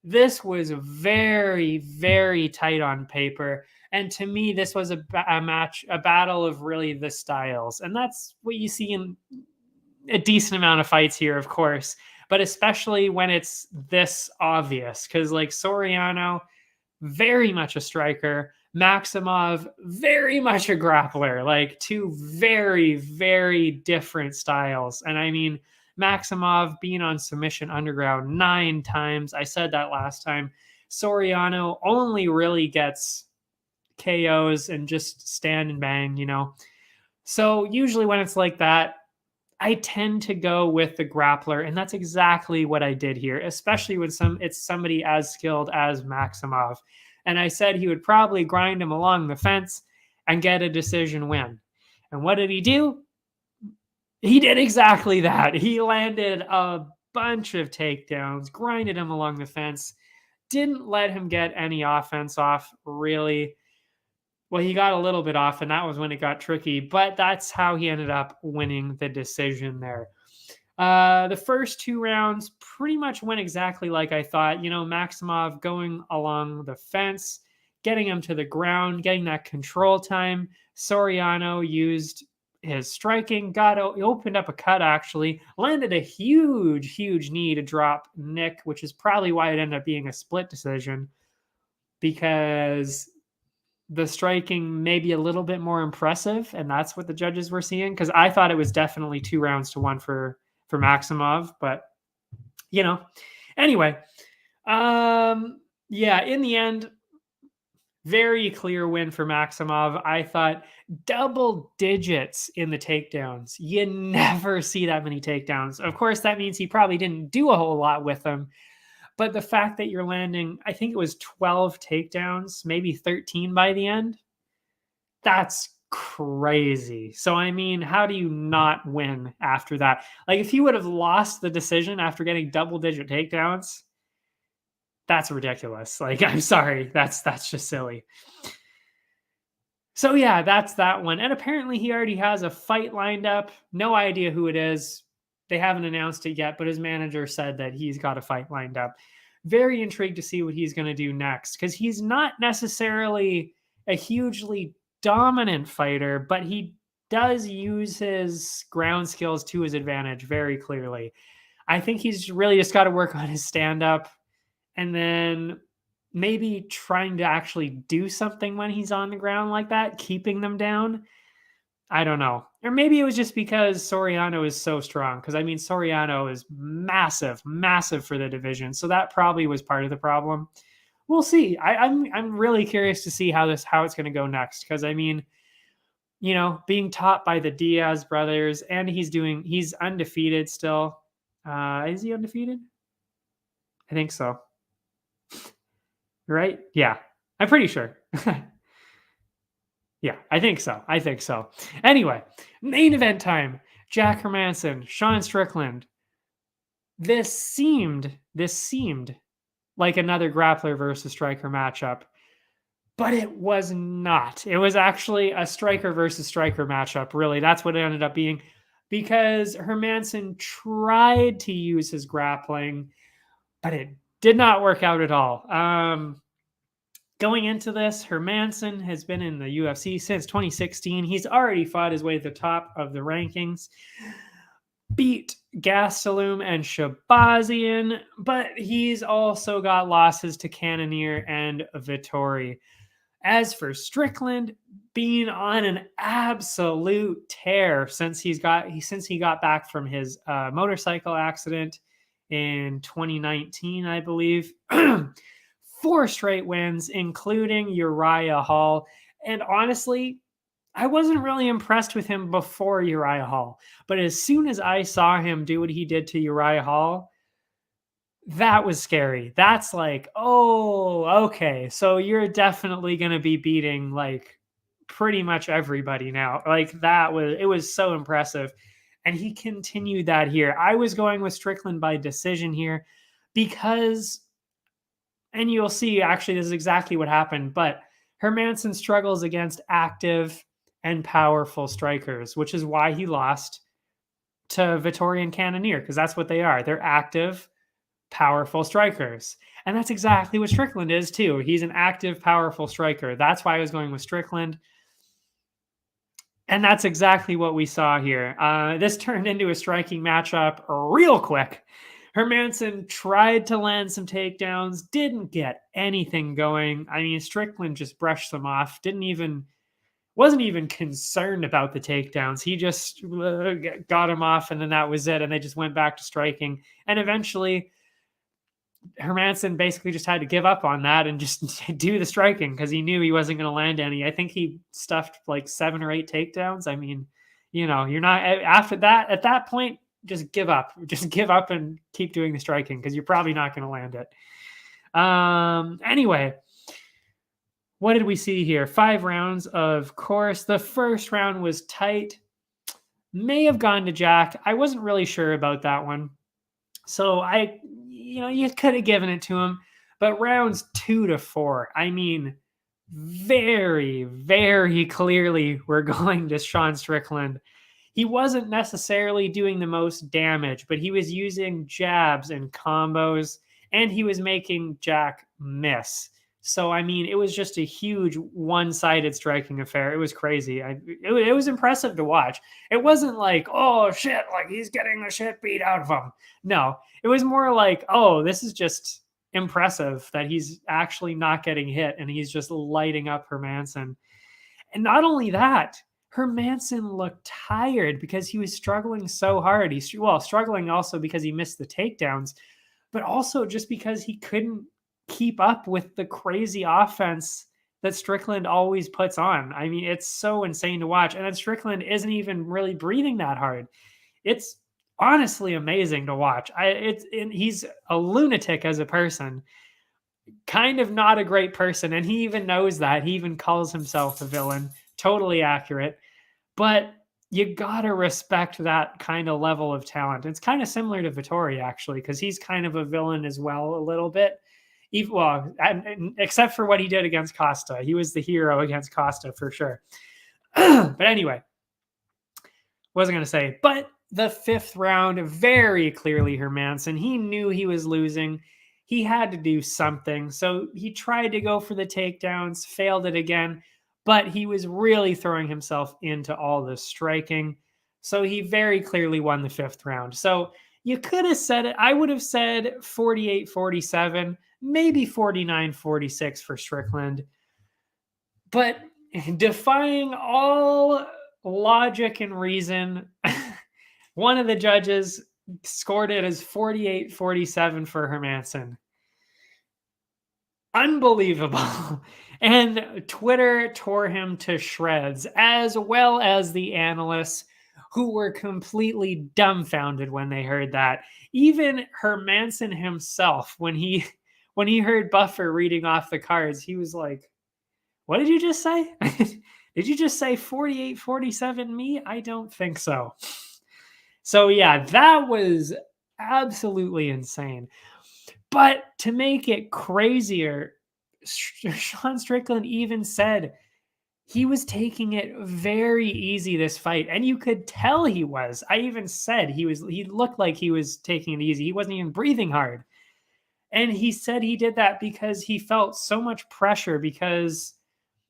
This was very, very tight on paper. And to me, this was a battle of really the styles. And that's what you see in a decent amount of fights here, of course, but especially when it's this obvious, because like Soriano, very much a striker, Maximov, very much a grappler, like 2 very, very different styles. And I mean, Maximov being on submission underground 9 times. I said that last time. Soriano only really gets KOs and just stand and bang, So usually when it's like that, I tend to go with the grappler, and that's exactly what I did here, especially when it's somebody as skilled as Maximov. And I said he would probably grind him along the fence and get a decision win. And what did he do? He did exactly that. He landed a bunch of takedowns, grinded him along the fence, didn't let him get any offense off, really. Well, he got a little bit off, and that was when it got tricky, but that's how he ended up winning the decision there. The first 2 rounds pretty much went exactly like I thought. Maximov going along the fence, getting him to the ground, getting that control time. Soriano used his striking, opened up a cut, actually, landed a huge knee to drop Nick, which is probably why it ended up being a split decision, because the striking may be a little bit more impressive, and that's what the judges were seeing, because I thought it was definitely 2 rounds to 1 for Maximov, but anyway, Yeah, in the end, very clear win for Maximov. I thought double digits in the takedowns. You never see that many takedowns. Of course, that means he probably didn't do a whole lot with them. But the fact that you're landing, I think it was 12 takedowns, maybe 13 by the end, that's crazy. So, I mean, how do you not win after that? Like, if he would have lost the decision after getting double digit takedowns, that's ridiculous. Like, I'm sorry. That's just silly. So yeah, that's that one. And apparently he already has a fight lined up. No idea who it is. They haven't announced it yet, but his manager said that he's got a fight lined up. Very intrigued to see what he's going to do next because he's not necessarily a hugely dominant fighter, but he does use his ground skills to his advantage very clearly. I think he's really just got to work on his stand up and then maybe trying to actually do something when he's on the ground like that, keeping them down. I don't know. Or maybe it was just because Soriano is so strong. Because I mean, Soriano is massive, massive for the division. So that probably was part of the problem. We'll see. I'm really curious to see how it's going to go next. Because I mean, you know, being taught by the Diaz brothers, and he's undefeated still. Is he undefeated? I think so. Right? Yeah. I'm pretty sure. Yeah, I think so. I think so. Anyway, main event time. Jack Hermansson, Sean Strickland. This seemed like another grappler versus striker matchup, but it was not. It was actually a striker versus striker matchup, really. That's what it ended up being because Hermansson tried to use his grappling, but it did not work out at all. Going into this, Hermansson has been in the UFC since 2016. He's already fought his way to the top of the rankings, beat Gastelum and Shabazian, but he's also got losses to Cannonier and Vettori. As for Strickland, being on an absolute tear since he got back from his motorcycle accident in 2019, I believe. 4 straight wins, including Uriah Hall. And honestly, I wasn't really impressed with him before Uriah Hall. But as soon as I saw him do what he did to Uriah Hall, that was scary. That's like, oh, okay. So you're definitely going to be beating like pretty much everybody now. Like it was so impressive. And he continued that here. I was going with Strickland by decision here because, and you'll see actually this is exactly what happened, but Hermansson struggles against active and powerful strikers, which is why he lost to Vettori and Cannonier, because that's what they are. They're active, powerful strikers. And that's exactly what Strickland is too. He's an active, powerful striker. That's why I was going with Strickland. And that's exactly what we saw here. This turned into a striking matchup real quick. Hermansson tried to land some takedowns, didn't get anything going. I mean, Strickland just brushed them off, wasn't even concerned about the takedowns. He just got him off, and then that was it. And they just went back to striking. And eventually, Hermansson basically just had to give up on that and just do the striking because he knew he wasn't going to land any. I think he stuffed like 7 or 8 takedowns. I mean, you know, you're not after that. At that point, just give up. Just give up and keep doing the striking because you're probably not going to land it. Anyway, what did we see here? 5 rounds, of course. The first round was tight. May have gone to Jack. I wasn't really sure about that one. So you could have given it to him. But rounds 2 to 4, I mean, very, very clearly we're going to Sean Strickland. He wasn't necessarily doing the most damage, but he was using jabs and combos, and he was making Jack miss. So, I mean, it was just a huge one-sided striking affair. It was crazy. It was impressive to watch. It wasn't like, oh, shit, like he's getting the shit beat out of him. No, it was more like, oh, this is just impressive that he's actually not getting hit and he's just lighting up Hermansson. And not only that, Hermansson looked tired because he was struggling so hard. Struggling also because he missed the takedowns, but also just because he couldn't keep up with the crazy offense that Strickland always puts on. I mean, it's so insane to watch. And then Strickland isn't even really breathing that hard. It's honestly amazing to watch. He's a lunatic as a person, kind of not a great person, and he even knows that. He even calls himself a villain. Totally accurate. But you gotta respect that kind of level of talent. It's kind of similar to Vettori, actually, because he's kind of a villain as well, a little bit. Well, except for what he did against Costa. He was the hero against Costa for sure. But anyway, wasn't going to say. But the fifth round, very clearly Hermansson. He knew he was losing. He had to do something. So he tried to go for the takedowns, failed it again. But he was really throwing himself into all the striking. So he very clearly won the fifth round. So you could have said it. I would have said 48-47, maybe 49-46 for Strickland. But defying all logic and reason, one of the judges scored it as 48-47 for Hermansson. Unbelievable. And Twitter tore him to shreds, as well as the analysts, who were completely dumbfounded when they heard that. Even Hermansson himself, when he heard Buffer reading off the cards, he was like, "What did you just say? Did you just say 48-47 me? I don't think so." So yeah, that was absolutely insane. But to make it crazier, Sean Strickland even said he was taking it very easy this fight, and you could tell he was. I even said he looked like he was taking it easy. He wasn't even breathing hard. And he said he did that because he felt so much pressure because,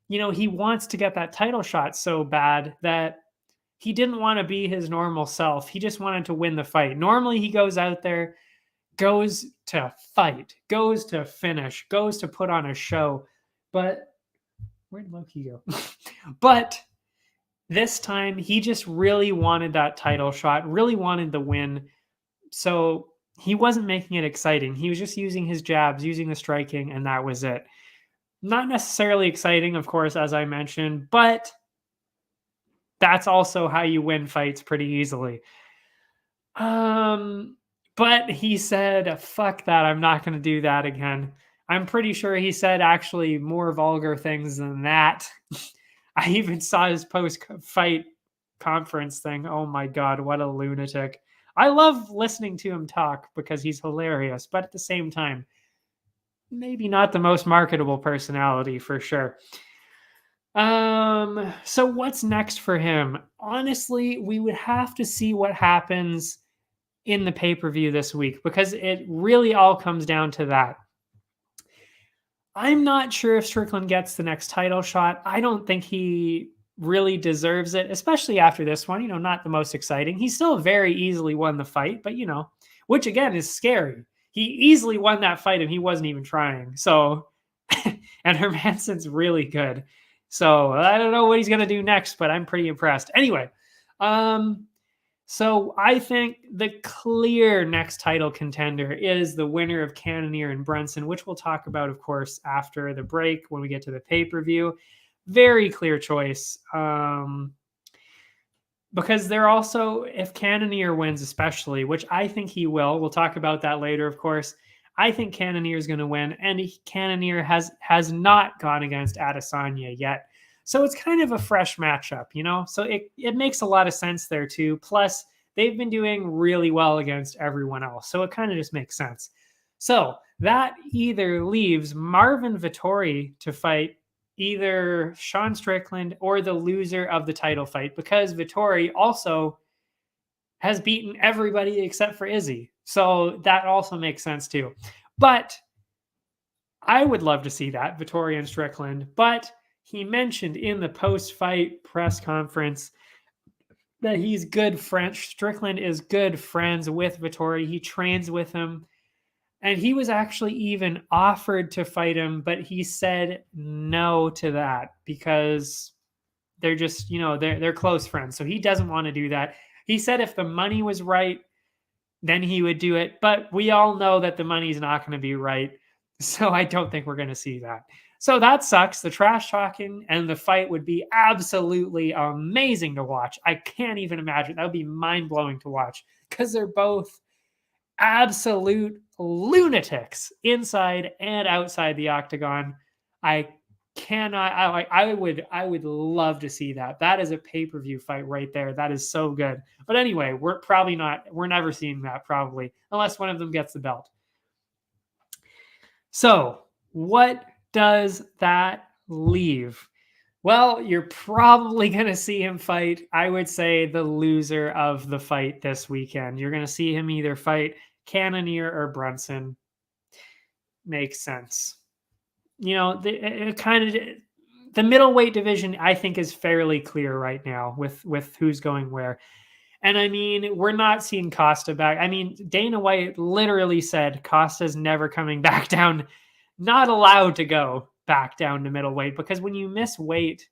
he wants to get that title shot so bad that he didn't want to be his normal self. He just wanted to win the fight. Normally he goes out there, goes to fight, goes to finish, goes to put on a show. But where'd Loki go? But this time he just really wanted that title shot, really wanted the win. So he wasn't making it exciting. He was just using his jabs, using the striking, and that was it. Not necessarily exciting, of course, as I mentioned, but that's also how you win fights pretty easily. But he said, fuck that, I'm not going to do that again. I'm pretty sure he said actually more vulgar things than that. I even saw his post-fight conference thing. Oh my God, what a lunatic. I love listening to him talk because he's hilarious, but at the same time, maybe not the most marketable personality for sure. So what's next for him? Honestly, we would have to see what happens in the pay-per-view this week because it really all comes down to that. I'm not sure if Strickland gets the next title shot. I don't think he really deserves it, especially after this one. Not the most exciting. He still very easily won the fight, but which again is scary. He easily won that fight and he wasn't even trying. So, and Hermansson's really good. So I don't know what he's going to do next, but I'm pretty impressed. Anyway, so I think the clear next title contender is the winner of Cannonier and Brunson, which we'll talk about, of course, after the break when we get to the pay-per-view. Very clear choice. Because they're also, if Cannonier wins especially, which I think he will, we'll talk about that later, of course, I think Cannonier is going to win, and Cannonier has not gone against Adesanya yet. So it's kind of a fresh matchup, So it makes a lot of sense there too. Plus, they've been doing really well against everyone else. So it kind of just makes sense. So that either leaves Marvin Vettori to fight either Sean Strickland or the loser of the title fight, because Vettori also has beaten everybody except for Izzy. So that also makes sense too. But I would love to see that, Vettori and Strickland. But he mentioned in the post-fight press conference that he's good friends. Strickland is good friends with Vettori. He trains with him. And he was actually even offered to fight him, but he said no to that because they're just, they're close friends. So he doesn't want to do that. He said if the money was right, then he would do it. But we all know that the money's not going to be right. So I don't think we're going to see that. So that sucks. The trash talking and the fight would be absolutely amazing to watch. I can't even imagine. That would be mind blowing to watch because they're both absolute lunatics inside and outside the octagon. I cannot. I would love to see that. That is a pay-per-view fight right there. That is so good. But anyway, we're never seeing that probably unless one of them gets the belt. So what does that leave? Well, you're probably going to see him fight, I would say, the loser of the fight this weekend. You're going to see him either fight Cannonier or Brunson. Makes sense. You know, the middleweight division, I think, is fairly clear right now with who's going where. And I mean, we're not seeing Costa back. I mean, Dana White literally said Costa's never coming back down, not allowed to go back down to middleweight, because when you miss weight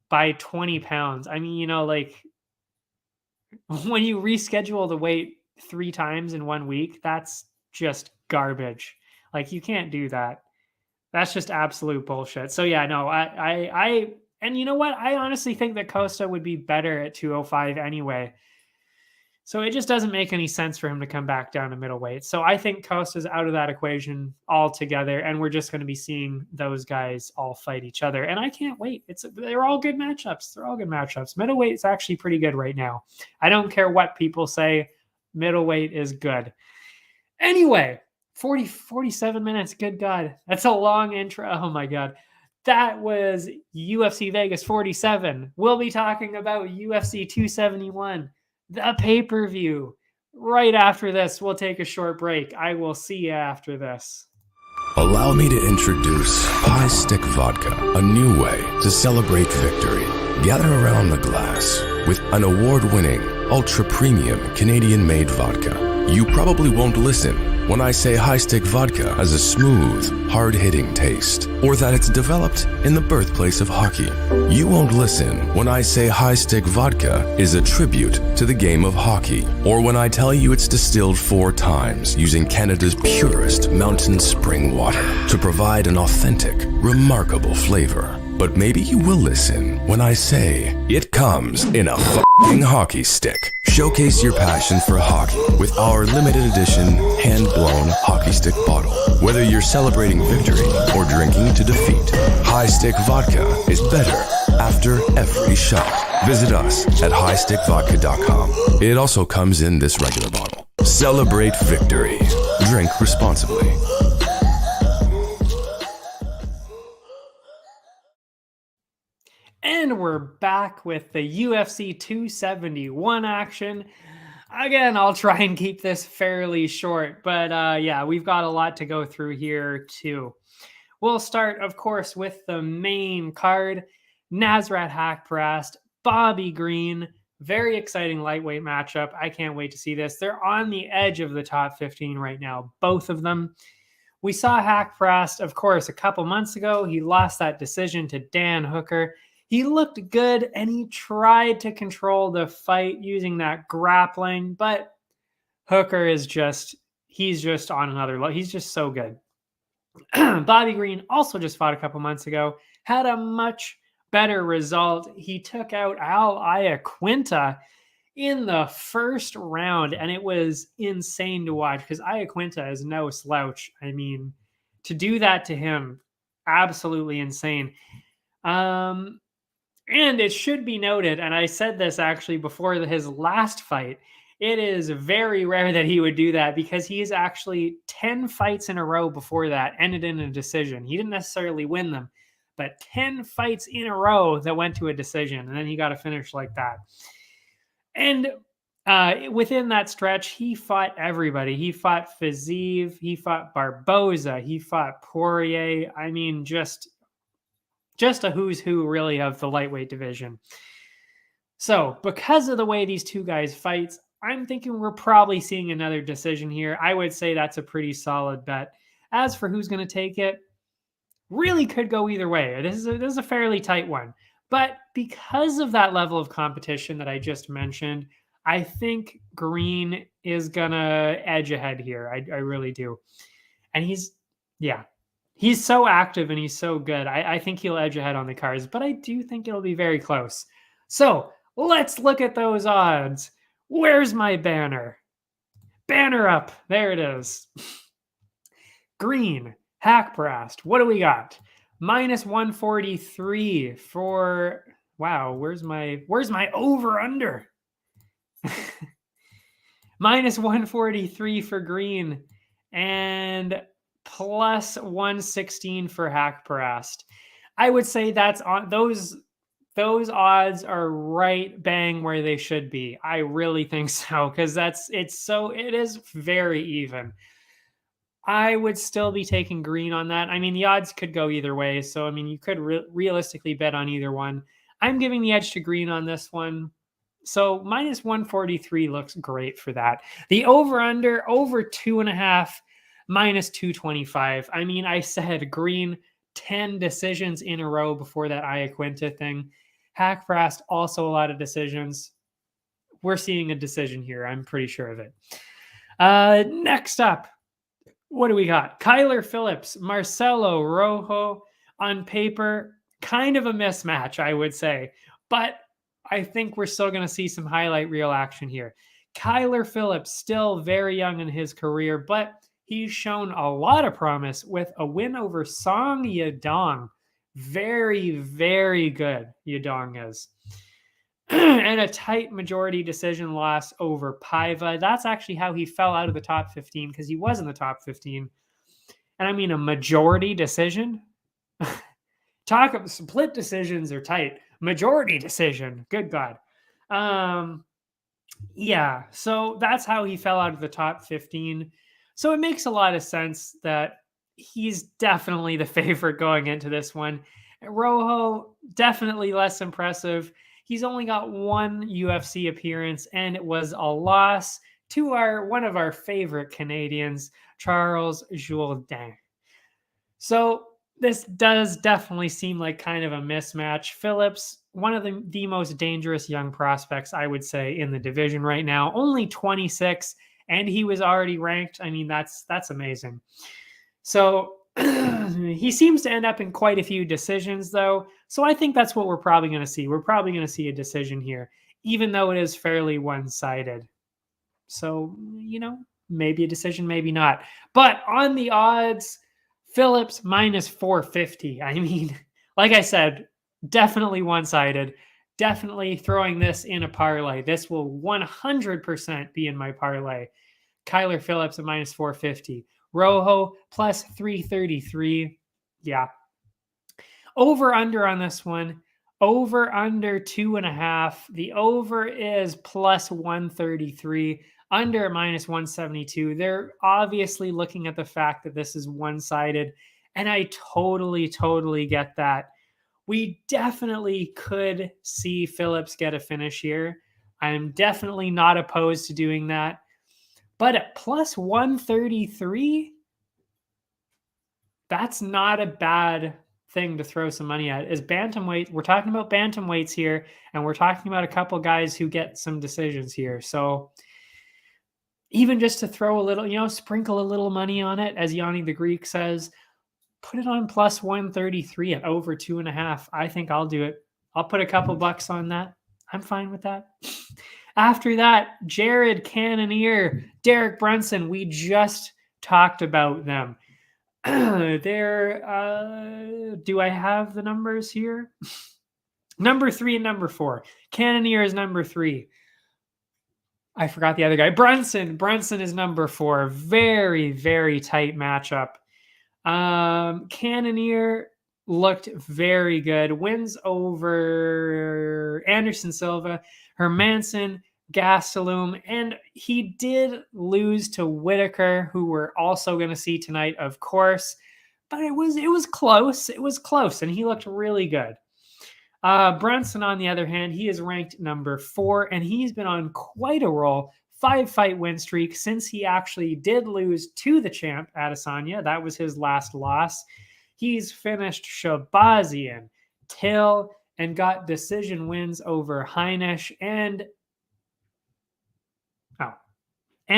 by 20 pounds, I mean, you know, like when you reschedule the weight 3 times in 1 week, that's just garbage. Like, you can't do that. That's just absolute bullshit. So yeah, no, and you know what? I honestly think that Costa would be better at 205 anyway. So it just doesn't make any sense for him to come back down to middleweight. So I think Costa's out of that equation altogether, and we're just going to be seeing those guys all fight each other. And I can't wait. They're all good matchups. They're all good matchups. Middleweight is actually pretty good right now. I don't care what people say. Middleweight is good. Anyway, 47 minutes. Good God. That's a long intro. Oh my God. That was UFC Vegas 47. We'll be talking about UFC 271, the pay-per-view. Right after this, we'll take a short break. I will see you after this. Allow me to introduce High Stick Vodka, a new way to celebrate victory. Gather around the glass with an award-winning, ultra-premium Canadian-made vodka. You probably won't listen when I say High Stick Vodka has a smooth, hard-hitting taste, or that it's developed in the birthplace of hockey. You won't listen when I say High Stick Vodka is a tribute to the game of hockey, or when I tell you it's distilled 4 times using Canada's purest mountain spring water to provide an authentic, remarkable flavor. But maybe you will listen when I say it comes in a f***ing hockey stick. Showcase your passion for hockey with our limited edition hand-blown hockey stick bottle. Whether you're celebrating victory or drinking to defeat, High Stick Vodka is better after every shot. Visit us at highstickvodka.com. It also comes in this regular bottle. Celebrate victory. Drink responsibly. And we're back with the UFC 271 action. Again, I'll try and keep this fairly short, but yeah, we've got a lot to go through here too. We'll start, of course, with the main card. Nasrat Haqparast, Bobby Green. Very exciting lightweight matchup. I can't wait to see this. They're on the edge of the top 15 right now, both of them. We saw Haqparast, of course, a couple months ago. He lost that decision to Dan Hooker. He looked good, and he tried to control the fight using that grappling, but Hooker is he's just on another level. He's just so good. Bobby Green also just fought a couple months ago, had a much better result. He took out Al Iaquinta in the first round, and it was insane to watch because Iaquinta is no slouch. I mean, to do that to him, absolutely insane. And it should be noted, and I said this actually before his last fight, it is very rare that he would do that because he's actually 10 fights in a row before that ended in a decision. He didn't necessarily win them, but 10 fights in a row that went to a decision, and then he got a finish like that. And within that stretch, he fought everybody. He fought Fiziev, he fought Barboza, he fought Poirier. I mean, just a who's who, really, of the lightweight division. So, because of the way these two guys fight, I'm thinking we're probably seeing another decision here. I would say that's a pretty solid bet. As for who's going to take it, really could go either way. This is a fairly tight one. But because of that level of competition that I just mentioned, I think Green is going to edge ahead here. I really do. And he's Yeah. He's so active and he's so good. I think he'll edge ahead on the cards, but I do think it'll be very close. So let's look at those odds. Where's my banner? Banner up. There it is. Green, Hackbrast. What do we got? Minus 143 for, wow, where's my over under? Minus 143 for green and plus 116 for Hackbrast. I would say that's on those odds are right bang where they should be. I really think so, because it is very even. I would still be taking green on that. I mean, the odds could go either way. So, I mean, you could realistically bet on either one. I'm giving the edge to green on this one. So, minus 143 looks great for that. The over-under, over 2.5, minus 225. I mean, I said green 10 decisions in a row before that Iaquinta thing. Hackbrast, also a lot of decisions. We're seeing a decision here. I'm pretty sure of it. Next up, what do we got? Kyler Phillips, Marcelo Rojo. On paper, kind of a mismatch, I would say. But I think we're still going to see some highlight reel action here. Kyler Phillips, still very young in his career, but he's shown a lot of promise with a win over Song Yadong. Very, very good, Yadong is. And a tight majority decision loss over Paiva. That's actually how he fell out of the top 15, because he was in the top 15. And I mean, a majority decision? Talk of split decisions are tight. Majority decision. Good God. Yeah, so that's how he fell out of the top 15. So it makes a lot of sense that he's definitely the favorite going into this one. Rojo, definitely less impressive. He's only got one UFC appearance, and it was a loss to one of our favorite Canadians, Charles Jourdain. So this does definitely seem like kind of a mismatch. Phillips, one of the most dangerous young prospects, I would say, in the division right now. Only 26, and he was already ranked. I mean, that's amazing. So he seems to end up in quite a few decisions, though. So I think that's what we're probably going to see. We're probably going to see a decision here, even though it is fairly one-sided. So, maybe a decision, maybe not. But on the odds, Phillips minus 450. I mean, like I said, definitely one-sided. Definitely throwing this in a parlay. This will 100% be in my parlay. Kyler Phillips at minus 450. Rojo plus 333. Yeah. Over under on this one. Over under 2.5. The over is plus 133. Under minus 172. They're obviously looking at the fact that this is one-sided. And I totally get that. We definitely could see Phillips get a finish here. I'm definitely not opposed to doing that. But at plus 133, that's not a bad thing to throw some money at. Is bantamweight. We're talking about bantamweights here, and we're talking about a couple guys who get some decisions here. So even just to throw a little, sprinkle a little money on it, as Yanni the Greek says, put it on plus 133 at over 2.5. I think I'll do it. I'll put a couple bucks on that. I'm fine with that. After that, Jared Cannonier, Derek Brunson. We just talked about them. Do I have the numbers here? Number 3 and number 4. Cannonier is number 3. I forgot the other guy. Brunson is number 4. Very, very tight matchup. Cannonier looked very good. Wins over Anderson Silva, Hermanson, Gastelum, and he did lose to Whittaker, who we're also going to see tonight, of course. But it was close. It was close, and he looked really good. Brunson, on the other hand, he is ranked number 4, and he's been on quite a roll. 5-fight win streak since he actually did lose to the champ, Adesanya. That was his last loss. He's finished Shabazian, Till, and got decision wins over Heinisch and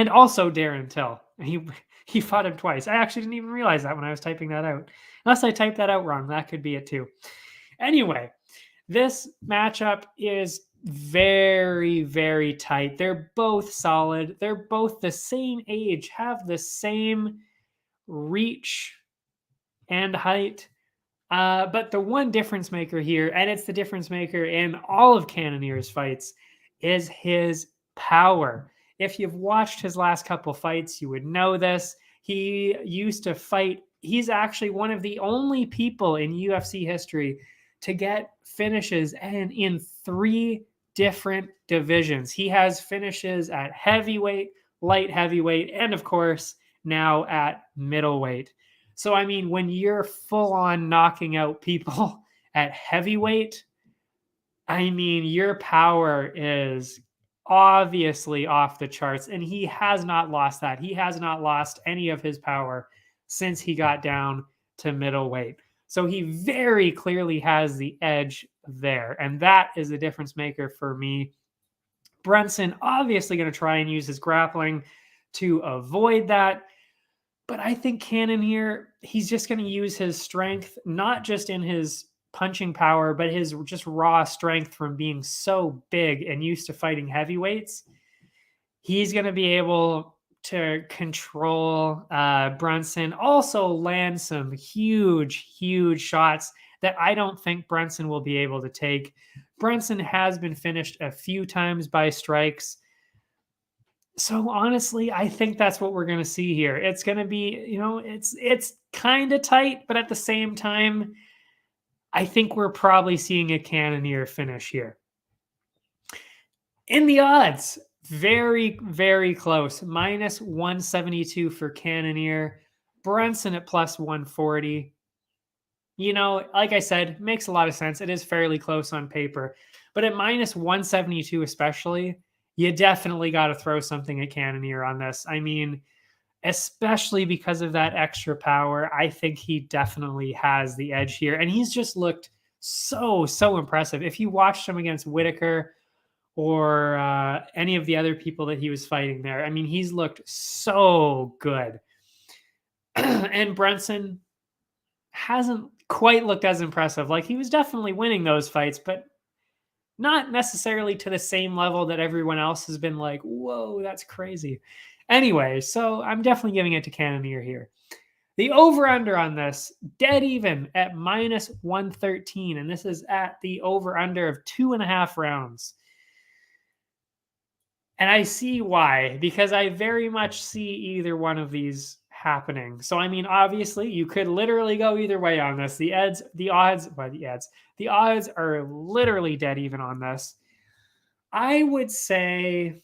also Darren Till. He fought him twice. I actually didn't even realize that when I was typing that out. Unless I typed that out wrong, that could be it too. Anyway, this matchup is very, very tight. They're both solid. They're both the same age, have the same reach and height. But the one difference maker here, and it's the difference maker in all of Cannonier's fights, is his power. If you've watched his last couple fights, you would know this. He used to fight. He's actually one of the only people in UFC history to get finishes and in 3 different divisions. He has finishes at heavyweight, light heavyweight, and of course, now at middleweight. So, I mean, when you're full on knocking out people at heavyweight, I mean, your power is obviously off the charts, and he has not lost that. He has not lost any of his power since he got down to middleweight. So he very clearly has the edge there, and that is the difference maker for me. Brunson obviously going to try and use his grappling to avoid that. But I think Cannonier, he's just going to use his strength, not just in his punching power, but his just raw strength from being so big and used to fighting heavyweights. He's going to be able to control Brunson, also land some huge, huge shots that I don't think Brunson will be able to take. Brunson has been finished a few times by strikes. So honestly, I think that's what we're going to see here. It's going to be, it's kind of tight, but at the same time, I think we're probably seeing a Cannonier finish here. In the odds, very, very close. Minus 172 for Cannonier. Brunson at plus 140. Like I said, makes a lot of sense. It is fairly close on paper. But at minus 172 especially, you definitely got to throw something at Cannonier on this. I mean, especially because of that extra power, I think he definitely has the edge here. And he's just looked so impressive. If you watched him against Whittaker or any of the other people that he was fighting there, I mean, he's looked so good. And Brunson hasn't quite looked as impressive. Like, he was definitely winning those fights, but not necessarily to the same level that everyone else has been like, whoa, that's crazy. Anyway, so I'm definitely giving it to Cannonier here. The over-under on this, dead even at minus 113, and this is at the over-under of 2.5 rounds. And I see why, because I very much see either one of these happening. So, I mean, obviously, you could literally go either way on this. The odds are literally dead even on this. I would say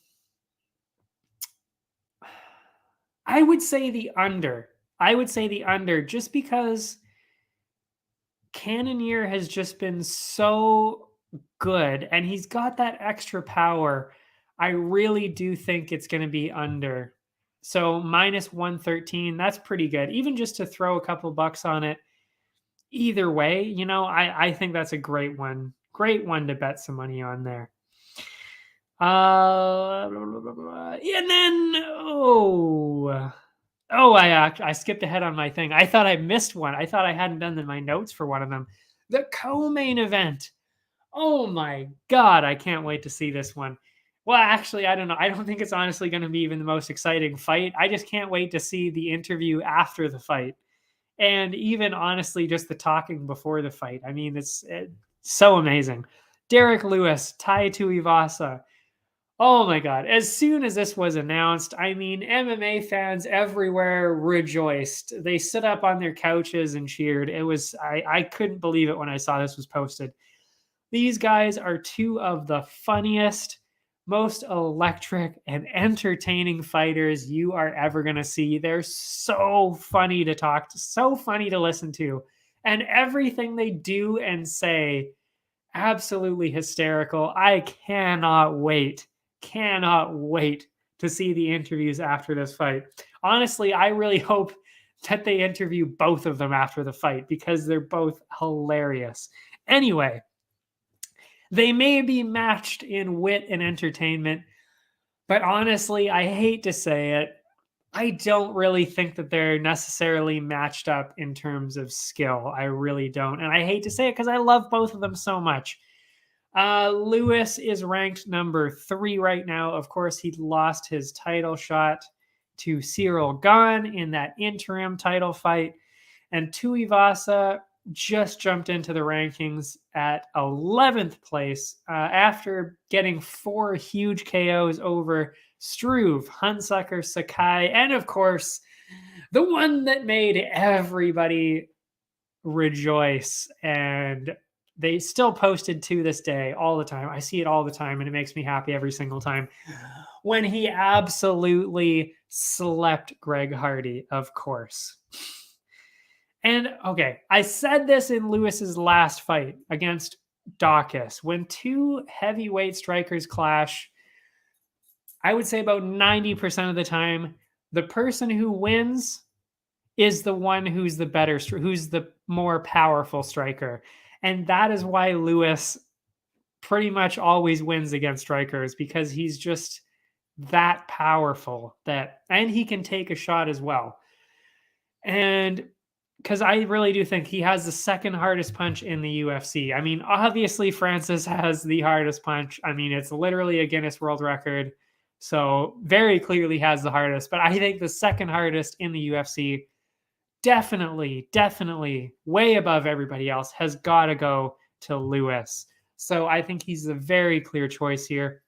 the under. I would say the under, just because Cannonier has just been so good and he's got that extra power. I really do think it's going to be under. So minus 113, that's pretty good. Even just to throw a couple bucks on it. Either way, I think that's a great one. Great one to bet some money on there. And then, I skipped ahead on my thing. I thought I missed one. I thought I hadn't done my notes for one of them. The co-main event. Oh my God, I can't wait to see this one. Well, actually, I don't know. I don't think it's honestly going to be even the most exciting fight. I just can't wait to see the interview after the fight. And even honestly, just the talking before the fight. I mean, it's so amazing. Derrick Lewis, Tai Tuivasa. Oh my God. As soon as this was announced, I mean, MMA fans everywhere rejoiced. They stood up on their couches and cheered. I couldn't believe it when I saw this was posted. These guys are two of the funniest, most electric and entertaining fighters you are ever going to see. They're so funny to talk to, so funny to listen to. And everything they do and say, absolutely hysterical. I cannot wait to see the interviews after this fight. Honestly, I really hope that they interview both of them after the fight because they're both hilarious. Anyway, they may be matched in wit and entertainment, but honestly, I hate to say it, I don't really think that they're necessarily matched up in terms of skill. I really don't. And I hate to say it because I love both of them so much. Lewis is ranked number 3 right now. Of course, he lost his title shot to Cyril Gane in that interim title fight. And Tuivasa just jumped into the rankings at 11th place after getting 4 huge KOs over Struve, Hunsucker, Sakai, and of course, the one that made everybody rejoice. And they still posted to this day all the time. I see it all the time, and it makes me happy every single time. When he absolutely slept Greg Hardy, of course. And okay, I said this in Lewis's last fight against Dawkins. When 2 heavyweight strikers clash, I would say about 90% of the time, the person who wins is the one who's the better, who's the more powerful striker. And that is why Lewis pretty much always wins against strikers, because he's just that powerful, and he can take a shot as well. And because I really do think he has the second hardest punch in the UFC. I mean, obviously Francis has the hardest punch. I mean, it's literally a Guinness World Record. So very clearly has the hardest, but I think the second hardest in the UFC, definitely way above everybody else, has got to go to Lewis. So I think he's a very clear choice here.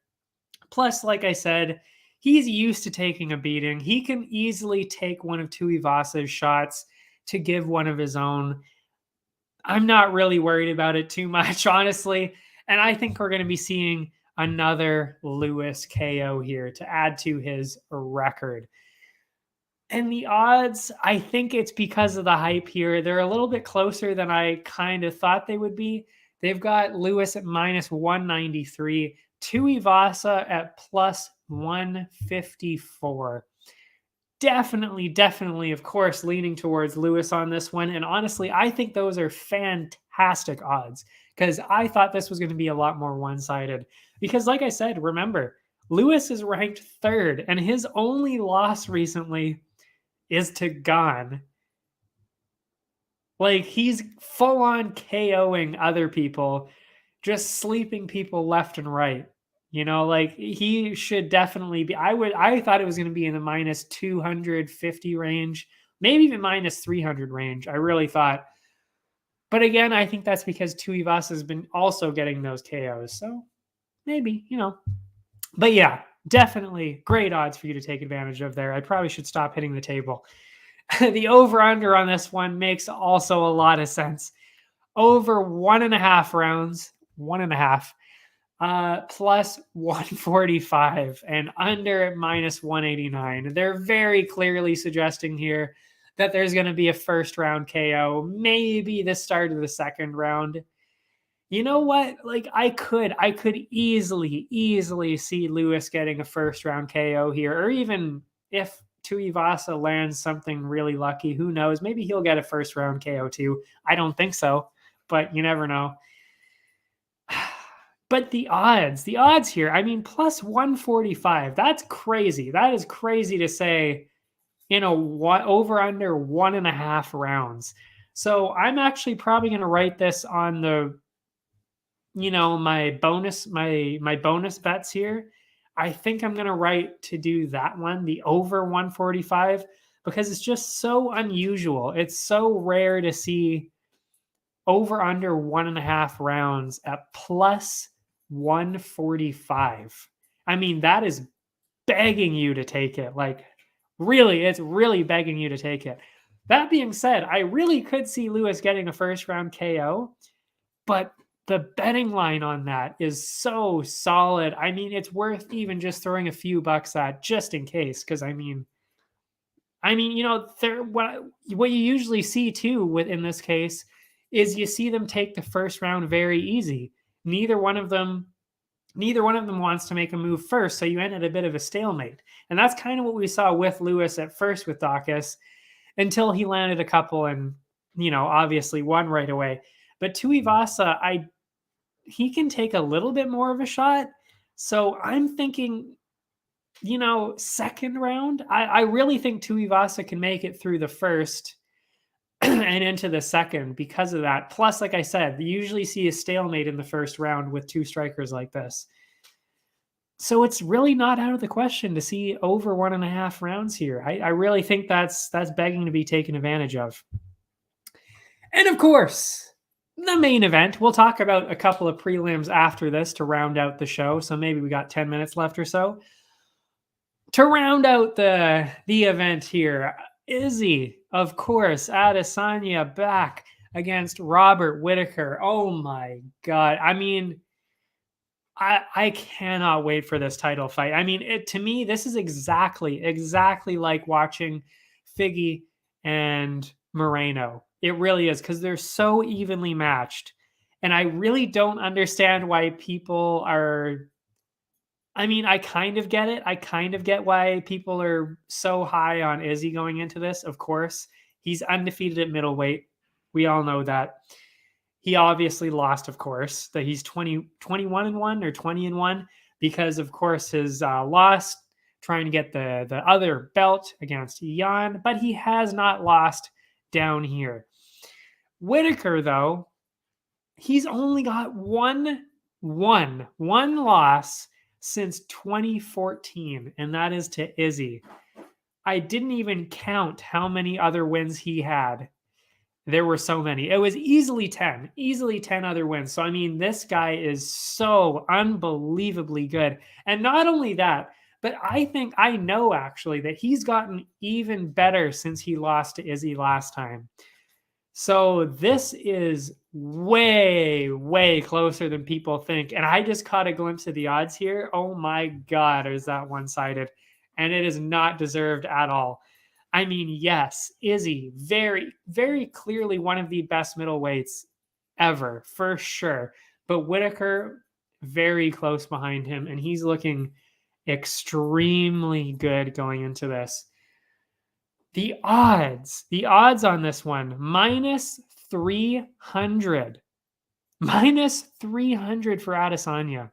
Plus, like I said, he's used to taking a beating. He can easily take one of Tuivasa's shots to give one of his own. I'm not really worried about it too much, honestly. And I think we're going to be seeing another Lewis KO here to add to his record. And the odds, I think it's because of the hype here. They're a little bit closer than I kind of thought they would be. They've got Lewis at minus 193, Tuivasa at plus 154. Definitely, of course, leaning towards Lewis on this one. And honestly, I think those are fantastic odds, because I thought this was going to be a lot more one-sided. Because like I said, remember, Lewis is ranked 3rd, and his only loss recently is to Gane. Like, he's full-on KOing other people, just sleeping people left and right. You know, like, he should definitely be. I thought it was going to be in the minus 250 range, maybe even minus 300 range. I really thought. But again, I think that's because Tuivasa has been also getting those KOs. So maybe, you know. But yeah, definitely great odds for you to take advantage of there. I probably should stop hitting the table. The over-under on this one makes also a lot of sense. Over 1.5 rounds, 1.5, plus 145, and under at minus 189. They're very clearly suggesting here that there's going to be a first round KO, maybe the start of the second round. You know what? Like, I could easily see Lewis getting a first round KO here, or even if Tuivasa lands something really lucky, who knows? Maybe he'll get a first round KO too. I don't think so, but you never know. But the odds here, I mean, plus 145, that's crazy. That is crazy to say in a over under 1.5 rounds. So I'm actually probably going to write this on the, you know, my bonus bets here. I think I'm going to write to do that one, the over 145, because it's just so unusual. It's so rare to see over under 1.5 rounds at plus 145. I mean, that is begging you to take it. Like, really, it's really begging you to take it. That being said, I really could see Lewis getting a first round KO, but the betting line on that is so solid. I mean, it's worth even just throwing a few bucks at just in case. Because I mean, you know, what you usually see too within this case is you see them take the first round very easy. Neither one of them wants to make a move first, so you end at a bit of a stalemate. And that's kind of what we saw with Lewis at first with Dawkins, until he landed a couple and, you know, obviously won right away. But Tuivasa, he can take a little bit more of a shot. So I'm thinking second round. I really think Tuivasa can make it through the first and into the second because of that. Plus, like I said, you usually see a stalemate in the first round with two strikers like this. So it's really not out of the question to see over 1.5 rounds here. I really think that's begging to be taken advantage of. And of course, the main event. We'll talk about a couple of prelims after this to round out the show. So maybe we got 10 minutes left or so. To round out the event here, Izzy, of course, Adesanya back against Robert Whittaker. Oh my God. I mean, I cannot wait for this title fight. I mean, to me, this is exactly like watching Figgy and Moreno. It really is, because they're so evenly matched. And I really don't understand why people are... I mean, I kind of get it. I kind of get why people are so high on Izzy going into this. Of course, he's undefeated at middleweight. We all know that. He obviously lost, of course, that he's 21-1 or 20-1 because, of course, his loss trying to get the other belt against Jan, but he has not lost down here. Whittaker, though, he's only got one loss since 2014, and that is to Izzy. I didn't even count how many other wins he had. There were so many. It was easily 10 other wins. So, I mean, this guy is so unbelievably good. And not only that, but I know actually that he's gotten even better since he lost to Izzy last time. So this is way, way closer than people think. And I just caught a glimpse of the odds here. Oh my God, is that one-sided? And it is not deserved at all. I mean, yes, Izzy, very, very clearly one of the best middleweights ever, for sure. But Whittaker, very close behind him, and he's looking extremely good going into this. The odds on this one, minus 300. Minus 300 for Adesanya.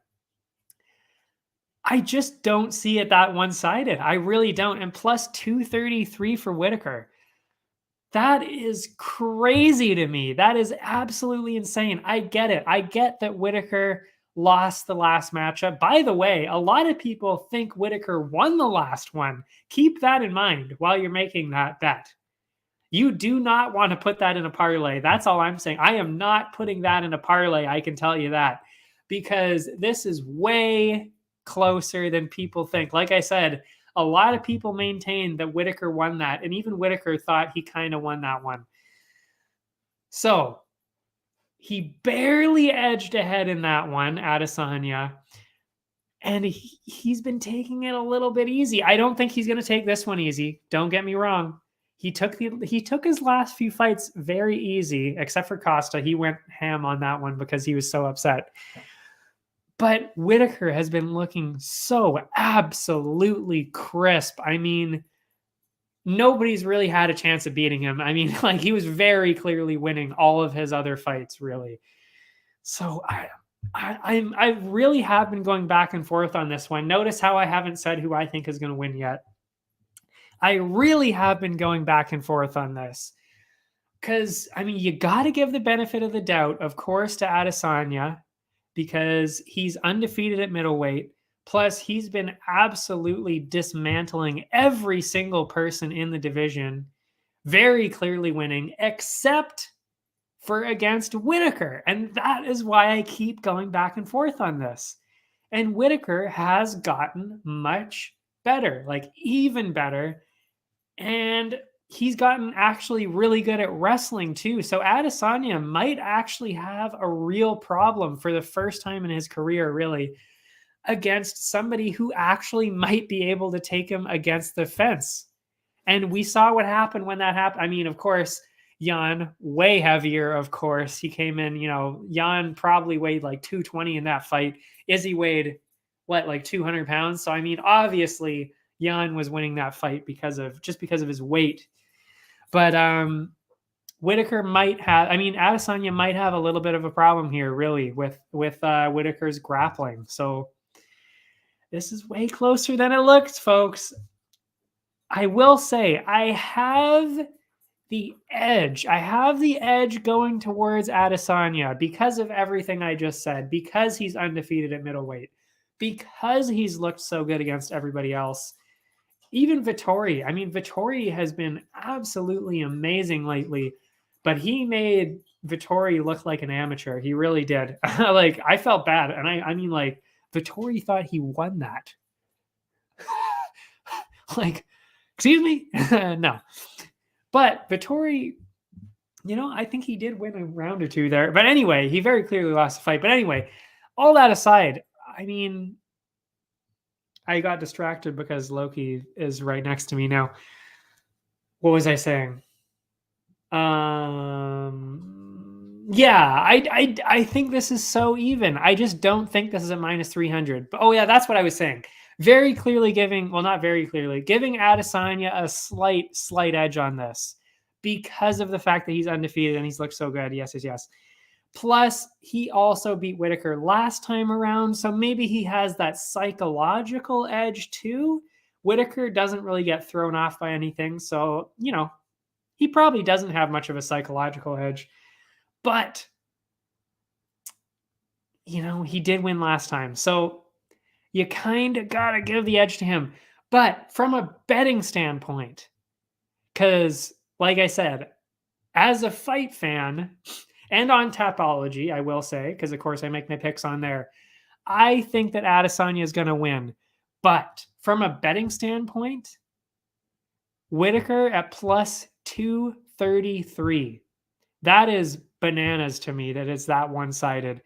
I just don't see it that one-sided. I really don't. And plus 233 for Whittaker. That is crazy to me. That is absolutely insane. I get it. I get that Whittaker lost the last matchup. By the way, a lot of people think Whittaker won the last one. Keep that in mind while you're making that bet. You do not want to put that in a parlay. That's all I'm saying. I am not putting that in a parlay. I can tell you that, because this is way closer than people think. Like I said, a lot of people maintain that Whittaker won that, and even Whittaker thought he kind of won that one. So he barely edged ahead in that one, Adesanya, and he's been taking it a little bit easy. I don't think he's going to take this one easy. Don't get me wrong. He took his last few fights very easy, except for Costa. He went ham on that one because he was so upset. But Whittaker has been looking so absolutely crisp. I mean, nobody's really had a chance of beating him. I mean, like, he was very clearly winning all of his other fights, really. So I really have been going back and forth on this one. Notice how I haven't said who I think is going to win yet. I really have been going back and forth on this. Because, I mean, you got to give the benefit of the doubt, of course, to Adesanya, because he's undefeated at middleweight. Plus, he's been absolutely dismantling every single person in the division, very clearly winning, except for against Whittaker. And that is why I keep going back and forth on this. And Whittaker has gotten much better, like even better. And he's gotten actually really good at wrestling too. So Adesanya might actually have a real problem for the first time in his career, really, against somebody who actually might be able to take him against the fence. And we saw what happened when that happened. I mean, of course, Jan, way heavier, of course. He came in, Jan probably weighed like 220 in that fight. Izzy weighed, like 200 pounds? So, I mean, obviously, Jan was winning that fight because of his weight. But Whittaker might have, Adesanya might have a little bit of a problem here, really, with Whittaker's grappling. So This is way closer than it looks, folks. I will say I have the edge. I have the edge going towards Adesanya because of everything I just said, because he's undefeated at middleweight, because he's looked so good against everybody else. Even Vettori. I mean, Vettori has been absolutely amazing lately, but he made Vettori look like an amateur. He really did. Like, I felt bad. And I mean, like, Vettori thought he won that. Like, excuse me? No. But Vettori, I think he did win a round or two there. But anyway, he very clearly lost the fight. But anyway, all that aside, I mean, I got distracted because Loki is right next to me now. What was I saying? Yeah, I think this is so even. I just don't think this is a minus 300. But, oh yeah, that's what I was saying. Very clearly giving Adesanya a slight edge on this because of the fact that he's undefeated and he's looked so good. Yes. Plus, he also beat Whittaker last time around, so maybe he has that psychological edge too. Whittaker doesn't really get thrown off by anything, so, he probably doesn't have much of a psychological edge. But, he did win last time, so you kind of got to give the edge to him. But from a betting standpoint, because, like I said, as a fight fan, and on Tapology, I will say, because of course I make my picks on there, I think that Adesanya is going to win. But from a betting standpoint, Whittaker at plus 233. That is bananas to me that it's that one-sided.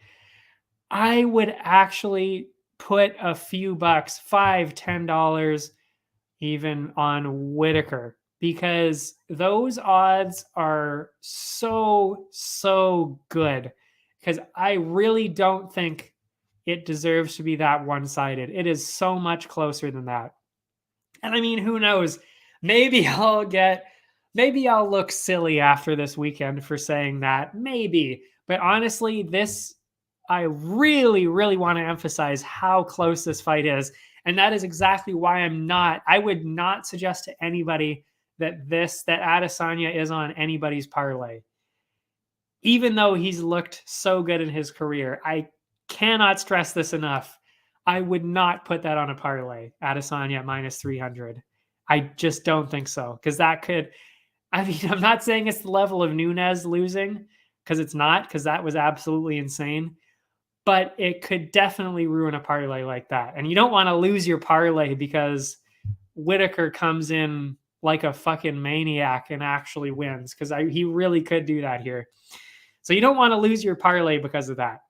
I would actually put a few bucks, $5, $10 even on Whittaker, because those odds are so good, because I really don't think it deserves to be that one-sided. It is so much closer than that. And I mean, who knows? Maybe I'll look silly after this weekend for saying that. Maybe. But honestly, I really want to emphasize how close this fight is. And that is exactly why I would not suggest to anybody that Adesanya is on anybody's parlay. Even though he's looked so good in his career, I cannot stress this enough. I would not put that on a parlay, Adesanya at minus 300. I just don't think so. Because I'm not saying it's the level of Nunes losing, because it's not, because that was absolutely insane. But it could definitely ruin a parlay like that. And you don't want to lose your parlay because Whittaker comes in like a fucking maniac and actually wins, because he really could do that here. So you don't want to lose your parlay because of that.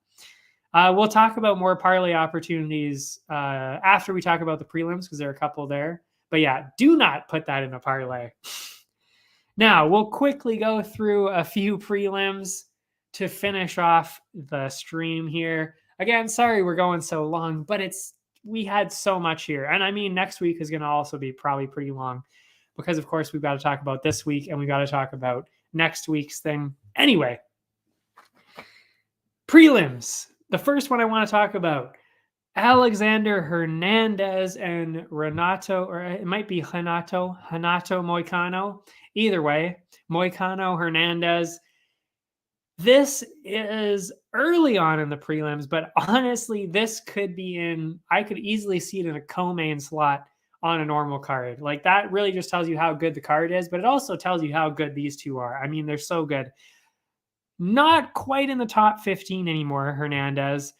We'll talk about more parlay opportunities after we talk about the prelims, because there are a couple there. But yeah, do not put that in a parlay. Now, we'll quickly go through a few prelims to finish off the stream here. Again, sorry we're going so long, but we had so much here. And I mean, next week is going to also be probably pretty long, because of course we've got to talk about this week and we got to talk about next week's thing. Anyway, prelims. The first one I want to talk about, Alexander Hernandez and Renato, or it might be Renato Moicano. Either way, Moicano, Hernandez. This is early on in the prelims, but honestly, this could be I could easily see it in a co-main slot on a normal card. Like, that really just tells you how good the card is, but it also tells you how good these two are. I mean, they're so good. Not quite in the top 15 anymore, Hernandez,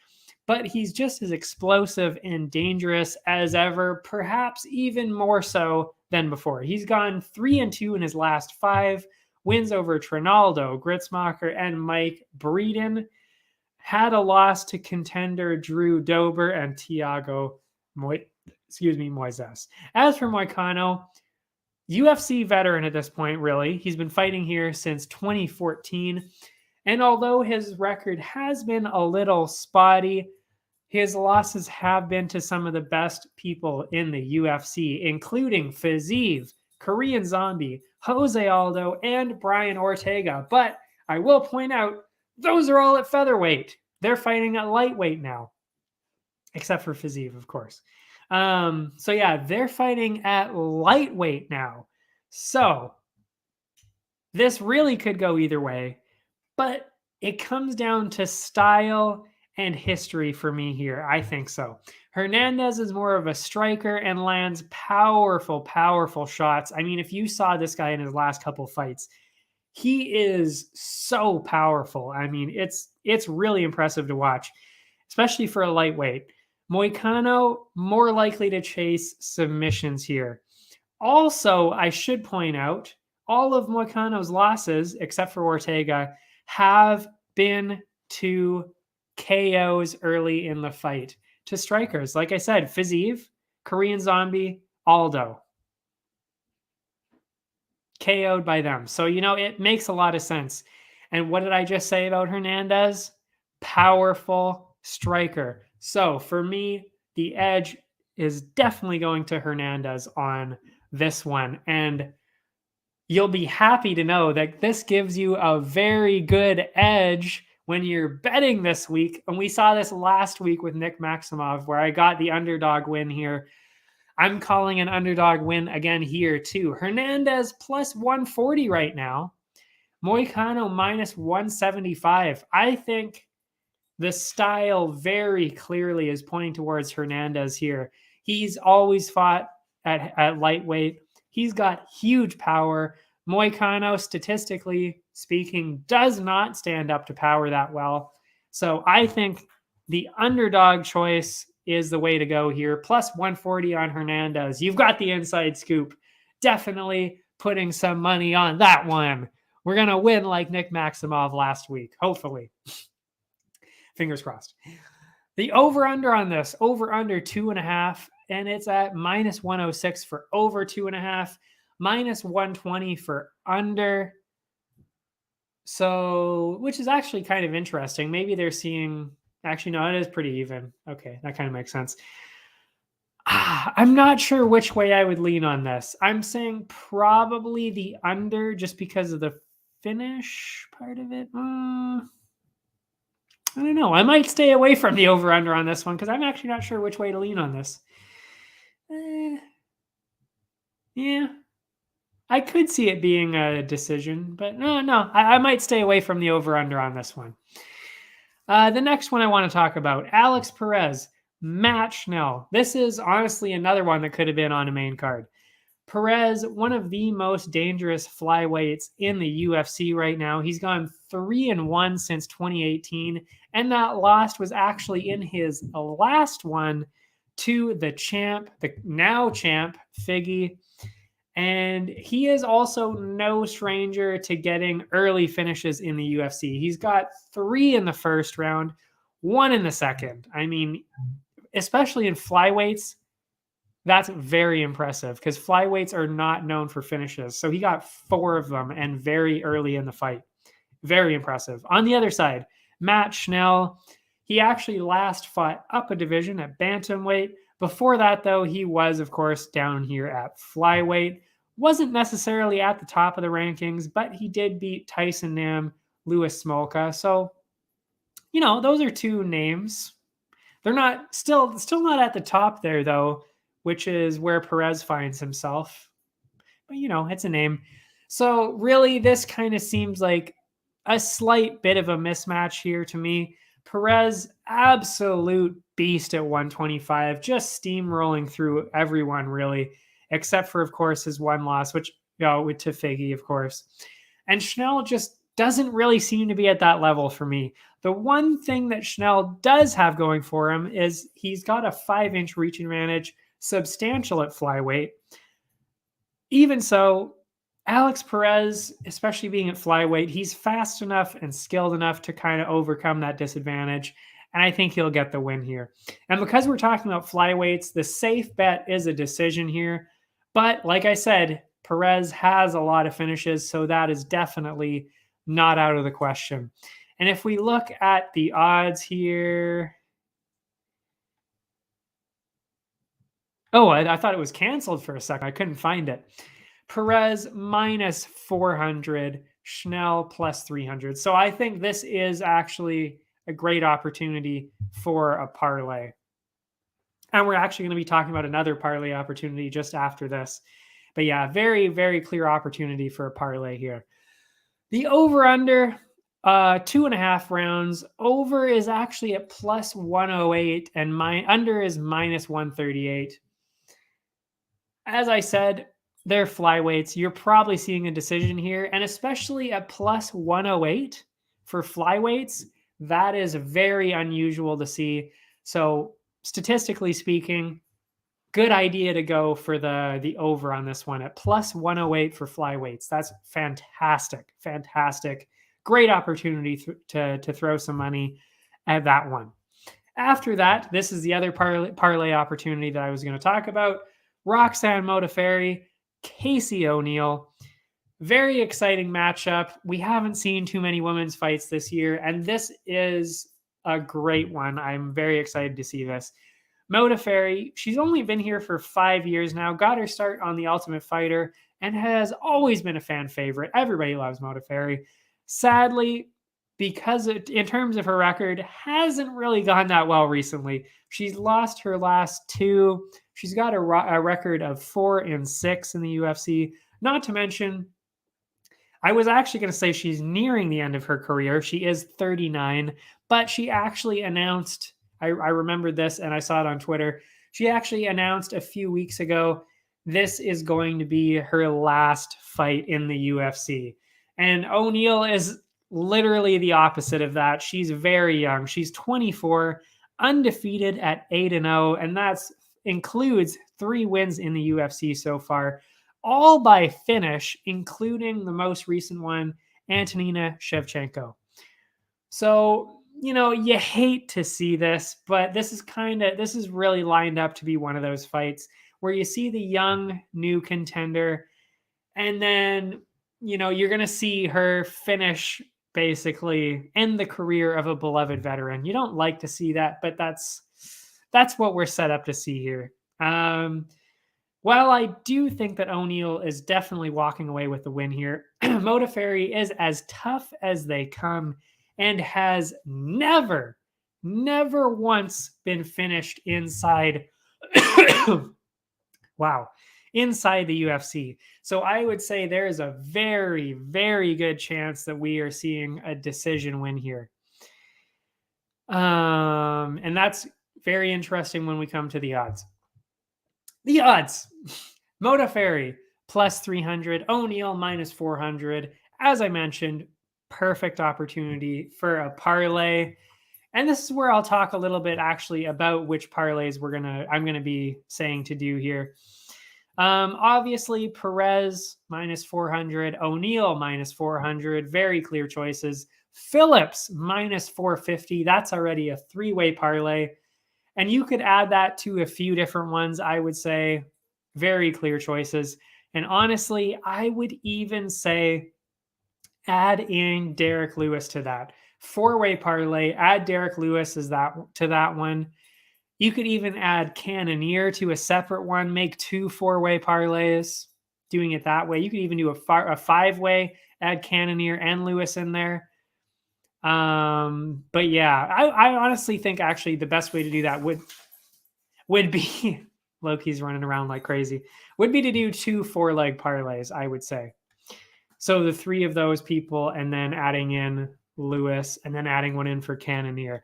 but he's just as explosive and dangerous as ever, perhaps even more so than before. He's gone 3-2 in his last 5, wins over Trinaldo, Gritzmacher, and Mike Breeden. Had a loss to contender Drew Dober and Thiago Moises. As for Moicano, UFC veteran at this point, really. He's been fighting here since 2014. And although his record has been a little spotty, his losses have been to some of the best people in the UFC, including Fiziev, Korean Zombie, Jose Aldo, and Brian Ortega. But I will point out, those are all at featherweight. They're fighting at lightweight now, except for Fiziev, of course. So yeah, they're fighting at lightweight now. So this really could go either way, but it comes down to style and history for me here. I think so. Hernandez is more of a striker and lands powerful, powerful shots. I mean, if you saw this guy in his last couple fights, he is so powerful. I mean, it's really impressive to watch, especially for a lightweight. Moicano more likely to chase submissions here. Also, I should point out, all of Moicano's losses, except for Ortega, have been to KOs early in the fight. To strikers, like I said, Fiziev, Korean Zombie, Aldo. KO'd by them. So, it makes a lot of sense. And what did I just say about Hernandez? Powerful striker. So for me, the edge is definitely going to Hernandez on this one. And you'll be happy to know that this gives you a very good edge when you're betting this week. And we saw this last week with Nick Maximov, where I got the underdog win here. I'm calling an underdog win again here too. Hernandez plus 140 right now. Moicano minus 175. I think the style very clearly is pointing towards Hernandez here. He's always fought at lightweight. He's got huge power. Moicano, statistically speaking, does not stand up to power that well. So I think the underdog choice is the way to go here. Plus 140 on Hernandez. You've got the inside scoop. Definitely putting some money on that one. We're going to win like Nick Maximov last week, hopefully. Fingers crossed. The over-under on this, over-under 2.5, and it's at minus 106 for over 2.5, minus 120 for under. So, which is actually kind of interesting. Maybe they're seeing, actually, no, it is pretty even. Okay, that kind of makes sense. I'm not sure which way I would lean on this. I'm saying probably the under just because of the finish part of it. I don't know. I might stay away from the over-under on this one because I'm actually not sure which way to lean on this. Yeah. I could see it being a decision, but no. I might stay away from the over-under on this one. The next one I want to talk about, Alex Perez, Matt Schnell. This is honestly another one that could have been on a main card. Perez, one of the most dangerous flyweights in the UFC right now. He's gone 3-1 since 2018, and that loss was actually in his last one to the champ, the now champ, Figgy. And he is also no stranger to getting early finishes in the UFC. He's got 3 in the first round, 1 in the second. I mean, especially in flyweights, that's very impressive because flyweights are not known for finishes. So he got 4 of them and very early in the fight. Very impressive. On the other side, Matt Schnell, he actually last fought up a division at bantamweight. Before that, though, he was, of course, down here at flyweight. Wasn't necessarily at the top of the rankings, but he did beat Tyson Nam, Louis Smolka. So, those are 2 names. They're not still not at the top there, though, which is where Perez finds himself. But, it's a name. So really, this kind of seems like a slight bit of a mismatch here to me. Perez, absolute beast at 125, just steamrolling through everyone, really, except for, of course, his one loss, which, to Figgy, of course. And Schnell just doesn't really seem to be at that level for me. The one thing that Schnell does have going for him is he's got a 5-inch reach advantage, substantial at flyweight. Even so, Alex Perez, especially being at flyweight, he's fast enough and skilled enough to kind of overcome that disadvantage, and I think he'll get the win here. And because we're talking about flyweights, the safe bet is a decision here. But like I said, Perez has a lot of finishes, so that is definitely not out of the question. And if we look at the odds here, I thought it was canceled for a second. I couldn't find it. Perez minus 400, Schnell plus 300. So I think this is actually a great opportunity for a parlay. And we're actually going to be talking about another parlay opportunity just after this. But yeah, very, very clear opportunity for a parlay here. The over-under, 2.5 rounds. Over is actually at plus 108 and under is minus 138. As I said, they're flyweights. You're probably seeing a decision here, and especially at plus 108 for flyweights, that is very unusual to see. So statistically speaking, good idea to go for the over on this one at plus 108 for flyweights. That's fantastic. Fantastic. Great opportunity to throw some money at that one. After that, this is the other parlay opportunity that I was going to talk about. Roxanne Modaferri, Casey O'Neill. Very exciting matchup. We haven't seen too many women's fights this year, and this is a great one. I'm very excited to see this. Modaferri, she's only been here for 5 years now, got her start on The Ultimate Fighter, and has always been a fan favorite. Everybody loves Modaferri. Sadly, because in terms of her record, hasn't really gone that well recently. She's lost her last 2. She's got a record of 4-6 in the UFC. Not to mention, I was actually going to say she's nearing the end of her career. She is 39, but she actually announced, I remembered this and I saw it on Twitter. She actually announced a few weeks ago, this is going to be her last fight in the UFC. And O'Neill is literally the opposite of that. She's very young. She's 24, undefeated at 8-0, and that includes 3 wins in the UFC so far, all by finish, including the most recent one, Antonina Shevchenko. So, you hate to see this, but this is really lined up to be one of those fights where you see the young new contender, and then, you're going to see her finish, basically end the career of a beloved veteran. You don't like to see that, but that's what we're set up to see here. While I do think that O'Neill is definitely walking away with the win here, Modaferri is as tough as they come and has never once been finished inside inside the UFC. So I would say there is a very, very good chance that we are seeing a decision win here. And that's very interesting when we come to the odds. The odds. Modaferri plus 300, O'Neill minus 400. As I mentioned, perfect opportunity for a parlay. And this is where I'll talk a little bit actually about which parlays I'm going to be saying to do here. Obviously, Perez minus 400, O'Neill minus 400, very clear choices. Phillips minus 450, that's already a 3-way parlay. And you could add that to a few different ones, I would say. Very clear choices. And honestly, I would even say add in Derrick Lewis to that. 4-way parlay, add Derrick Lewis to that one. You could even add Cannonier to a separate one, make 2 4-way parlays, doing it that way. You could even do a 5-way, add Cannonier and Lewis in there. But yeah, I honestly think actually the best way to do that would be Loki's running around like crazy, would be to do 2 4-leg parlays, I would say. So the 3 of those people, and then adding in Lewis, and then adding one in for Cannonier.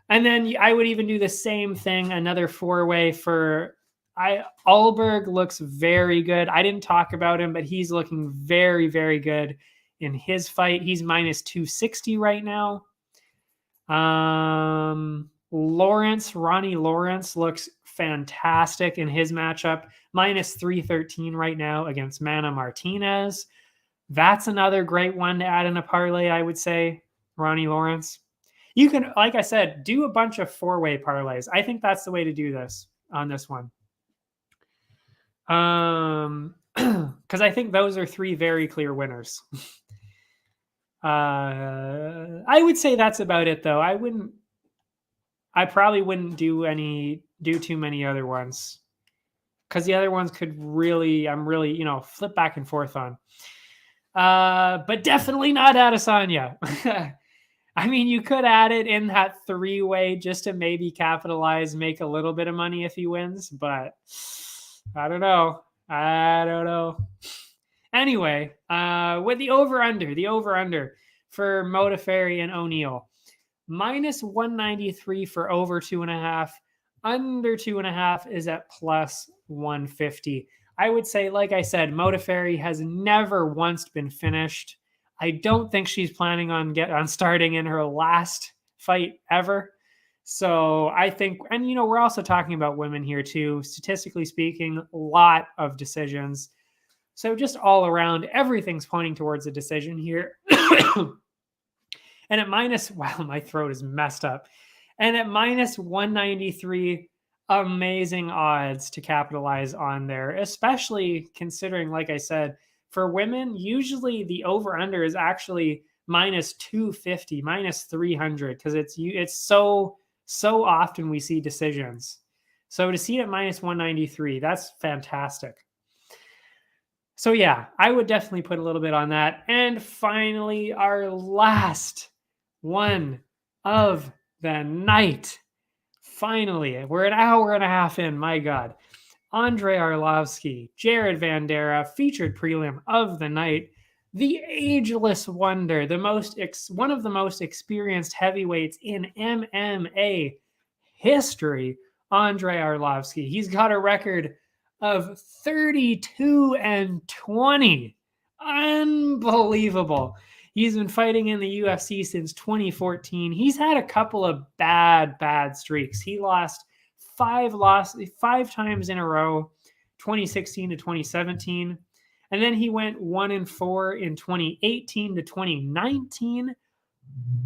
And then I would even do the same thing, another 4-way for Alberg looks very good. I didn't talk about him, but he's looking very, very good in his fight. He's minus 260 right now. Ronnie Lawrence looks fantastic in his matchup. Minus 313 right now against Mana Martinez. That's another great one to add in a parlay, I would say, Ronnie Lawrence. You can, like I said, do a bunch of 4-way parlays. I think that's the way to do this on this one. Because I think those are 3 very clear winners. I would say that's about it, though. I probably wouldn't do too many other ones, because the other ones could really, flip back and forth on. But definitely not Adesanya. I mean, you could add it in that 3-way just to maybe capitalize, make a little bit of money if he wins, but I don't know. Anyway, with the over-under for Modaferri and O'Neal, minus 193 for over 2.5. Under 2.5 is at plus 150. I would say, like I said, Modaferri has never once been finished. I don't think she's planning on starting in her last fight ever. So I think, and we're also talking about women here too. Statistically speaking, a lot of decisions. So just all around, everything's pointing towards a decision here. And at wow, my throat is messed up. And at minus 193, amazing odds to capitalize on there, especially considering, like I said, for women, usually the over-under is actually minus 250, minus 300, because it's so often we see decisions. So to see it at minus 193, that's fantastic. So yeah, I would definitely put a little bit on that. And finally, our last one of the night. Finally, we're an hour and a half in, my God. Andrei Arlovski, Jared Bandera, featured prelim of the night. The ageless wonder, one of the most experienced heavyweights in MMA history, Andrei Arlovski. He's got a record of 32-20. Unbelievable. He's been fighting in the UFC since 2014. He's had a couple of bad streaks. He lost five times in a row, 2016 to 2017. And then he went 1-4 in 2018 to 2019.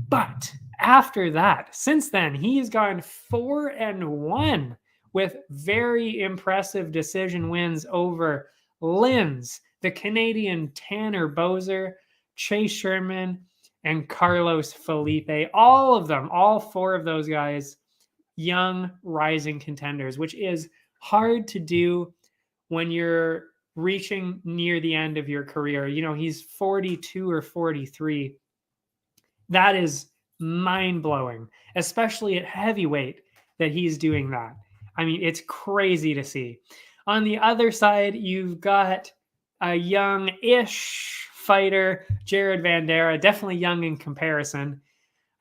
But after that, since then, he has gone 4-1 with very impressive decision wins over Linz, the Canadian Tanner Boser, Chase Sherman, and Carlos Felipe. All of them, all four of those guys, young rising contenders, which is hard to do when you're reaching near the end of your career. He's 42 or 43. That is mind-blowing, especially at heavyweight that he's doing that. I mean, it's crazy to see. On the other side, you've got a young-ish fighter, Jared Bandera, definitely young in comparison.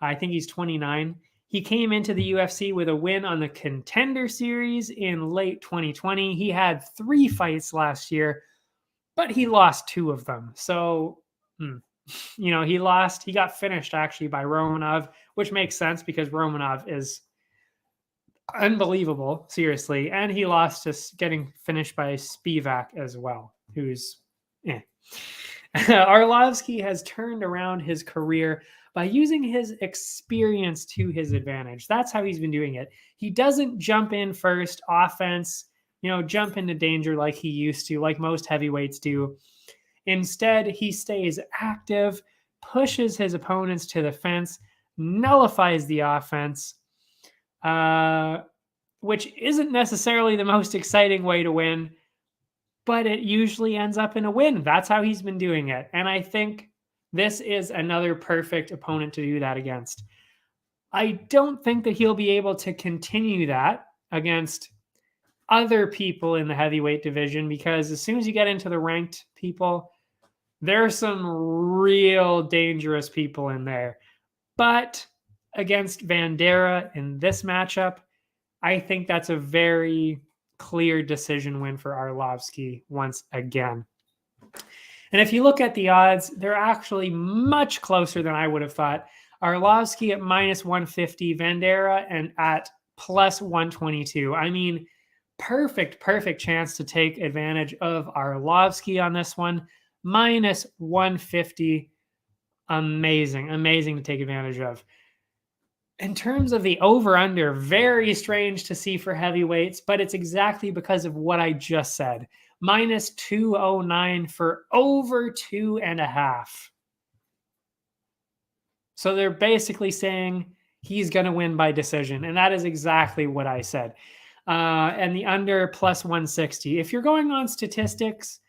I think he's 29. He came into the UFC with a win on the Contender Series in late 2020. He had 3 fights last year, but he lost 2 of them. So, he got finished actually by Romanov, which makes sense because Romanov is unbelievable, seriously. And he lost to getting finished by Spivak as well, who's Arlovski has turned around his career by using his experience to his advantage. That's how he's been doing it. He doesn't jump in first offense, jump into danger like he used to, like most heavyweights do. Instead, he stays active, pushes his opponents to the fence, nullifies the offense, which isn't necessarily the most exciting way to win, but it usually ends up in a win. That's how he's been doing it. And I think this is another perfect opponent to do that against. I don't think that he'll be able to continue that against other people in the heavyweight division, because as soon as you get into the ranked people, there are some real dangerous people in there. But against Bandera in this matchup, I think that's a very clear decision win for Arlovski once again. And if you look at the odds, they're actually much closer than I would have thought. Arlovski at minus 150, Bandera and at plus 122. I mean, perfect chance to take advantage of Arlovski on this one. Minus 150. Amazing to take advantage of. In terms of the over-under, very strange to see for heavyweights, but it's exactly because of what I just said. Minus 209 for over 2.5. So they're basically saying he's going to win by decision, and that is exactly what I said. And the under plus 160. If you're going on statistics,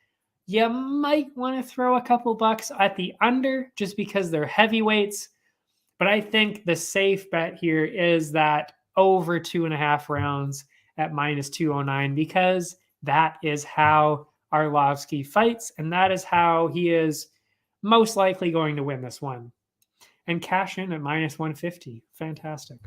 you might want to throw a couple bucks at the under just because they're heavyweights. But I think the safe bet here is that over 2.5 rounds at minus 209, because that is how Arlovski fights, and that is how he is most likely going to win this one. And cash in at minus 150. Fantastic.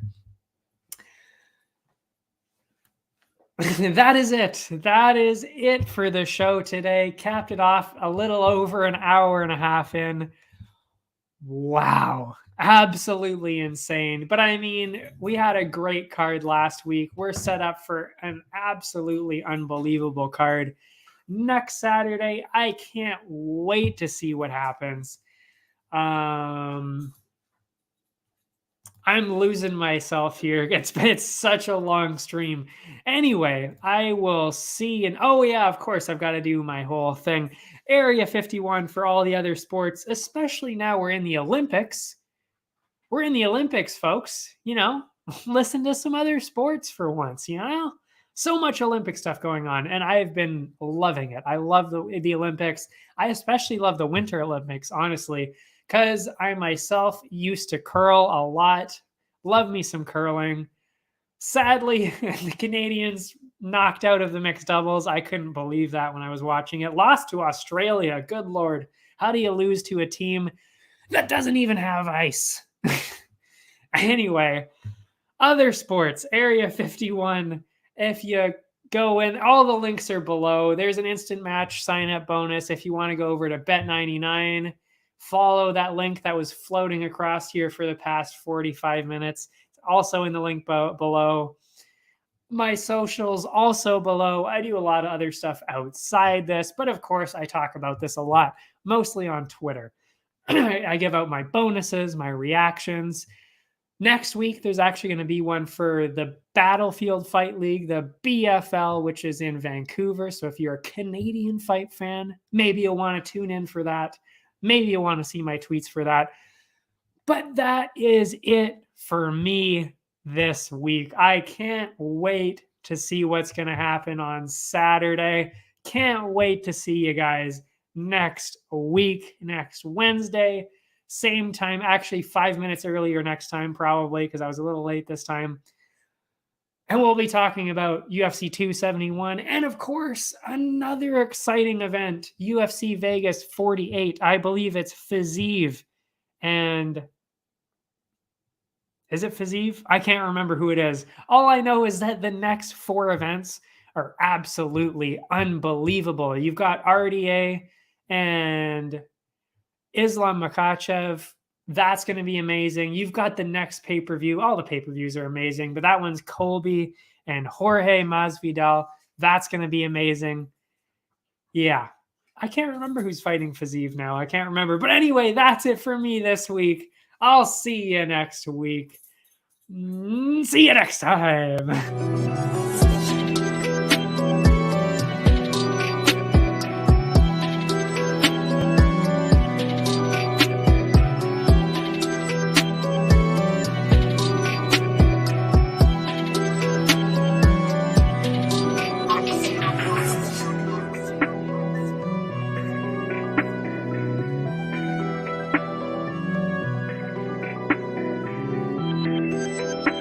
That is it. That is it for the show today. Capped it off a little over an hour and a half in. Wow. Absolutely insane. But I mean, we had a great card last week. We're set up for an absolutely unbelievable card next Saturday. I can't wait to see what happens. I'm losing myself here. It's such a long stream. Anyway, I will see. And oh yeah, of course, I've got to do my whole thing. Area 51 for all the other sports, especially now we're in the Olympics. We're in the Olympics, folks. You know, listen to some other sports for once, you know? So much Olympic stuff going on, and I've been loving it. I love the Olympics. I especially love the Winter Olympics, honestly, because I myself used to curl a lot. Love me some curling. Sadly, the Canadians knocked out of the mixed doubles. I couldn't believe that when I was watching it. Lost to Australia. Good Lord. How do you lose to a team that doesn't even have ice? Anyway, other sports, Area 51. If you go in, all the links are below. There's an instant match sign-up bonus if you want to go over to Bet99. Follow that link that was floating across here for the past 45 minutes. It's also in the link below. My socials also below. I do a lot of other stuff outside this, but of course I talk about this a lot, mostly on Twitter. I give out my bonuses, my reactions. Next week, there's actually going to be one for the Battlefield Fight League, the BFL, which is in Vancouver. So if you're a Canadian fight fan, maybe you'll want to tune in for that. Maybe you want to see my tweets for that. But that is it for me this week. I can't wait to see what's going to happen on Saturday. Can't wait to see you guys next week, next Wednesday. Same time, actually 5 minutes earlier next time, probably, because I was a little late this time. And we'll be talking about UFC 271. And of course, another exciting event, UFC Vegas 48. I believe it's Fiziev. And is it Fiziev? I can't remember who it is. All I know is that the next 4 events are absolutely unbelievable. You've got RDA and Islam Makhachev. That's going to be amazing. You've got the next pay-per-view. All the pay-per-views are amazing, but that one's Colby and Jorge Masvidal. That's going to be amazing. Yeah. I can't remember who's fighting Fiziev now. I can't remember. But anyway, that's it for me this week. I'll see you next week. See you next time.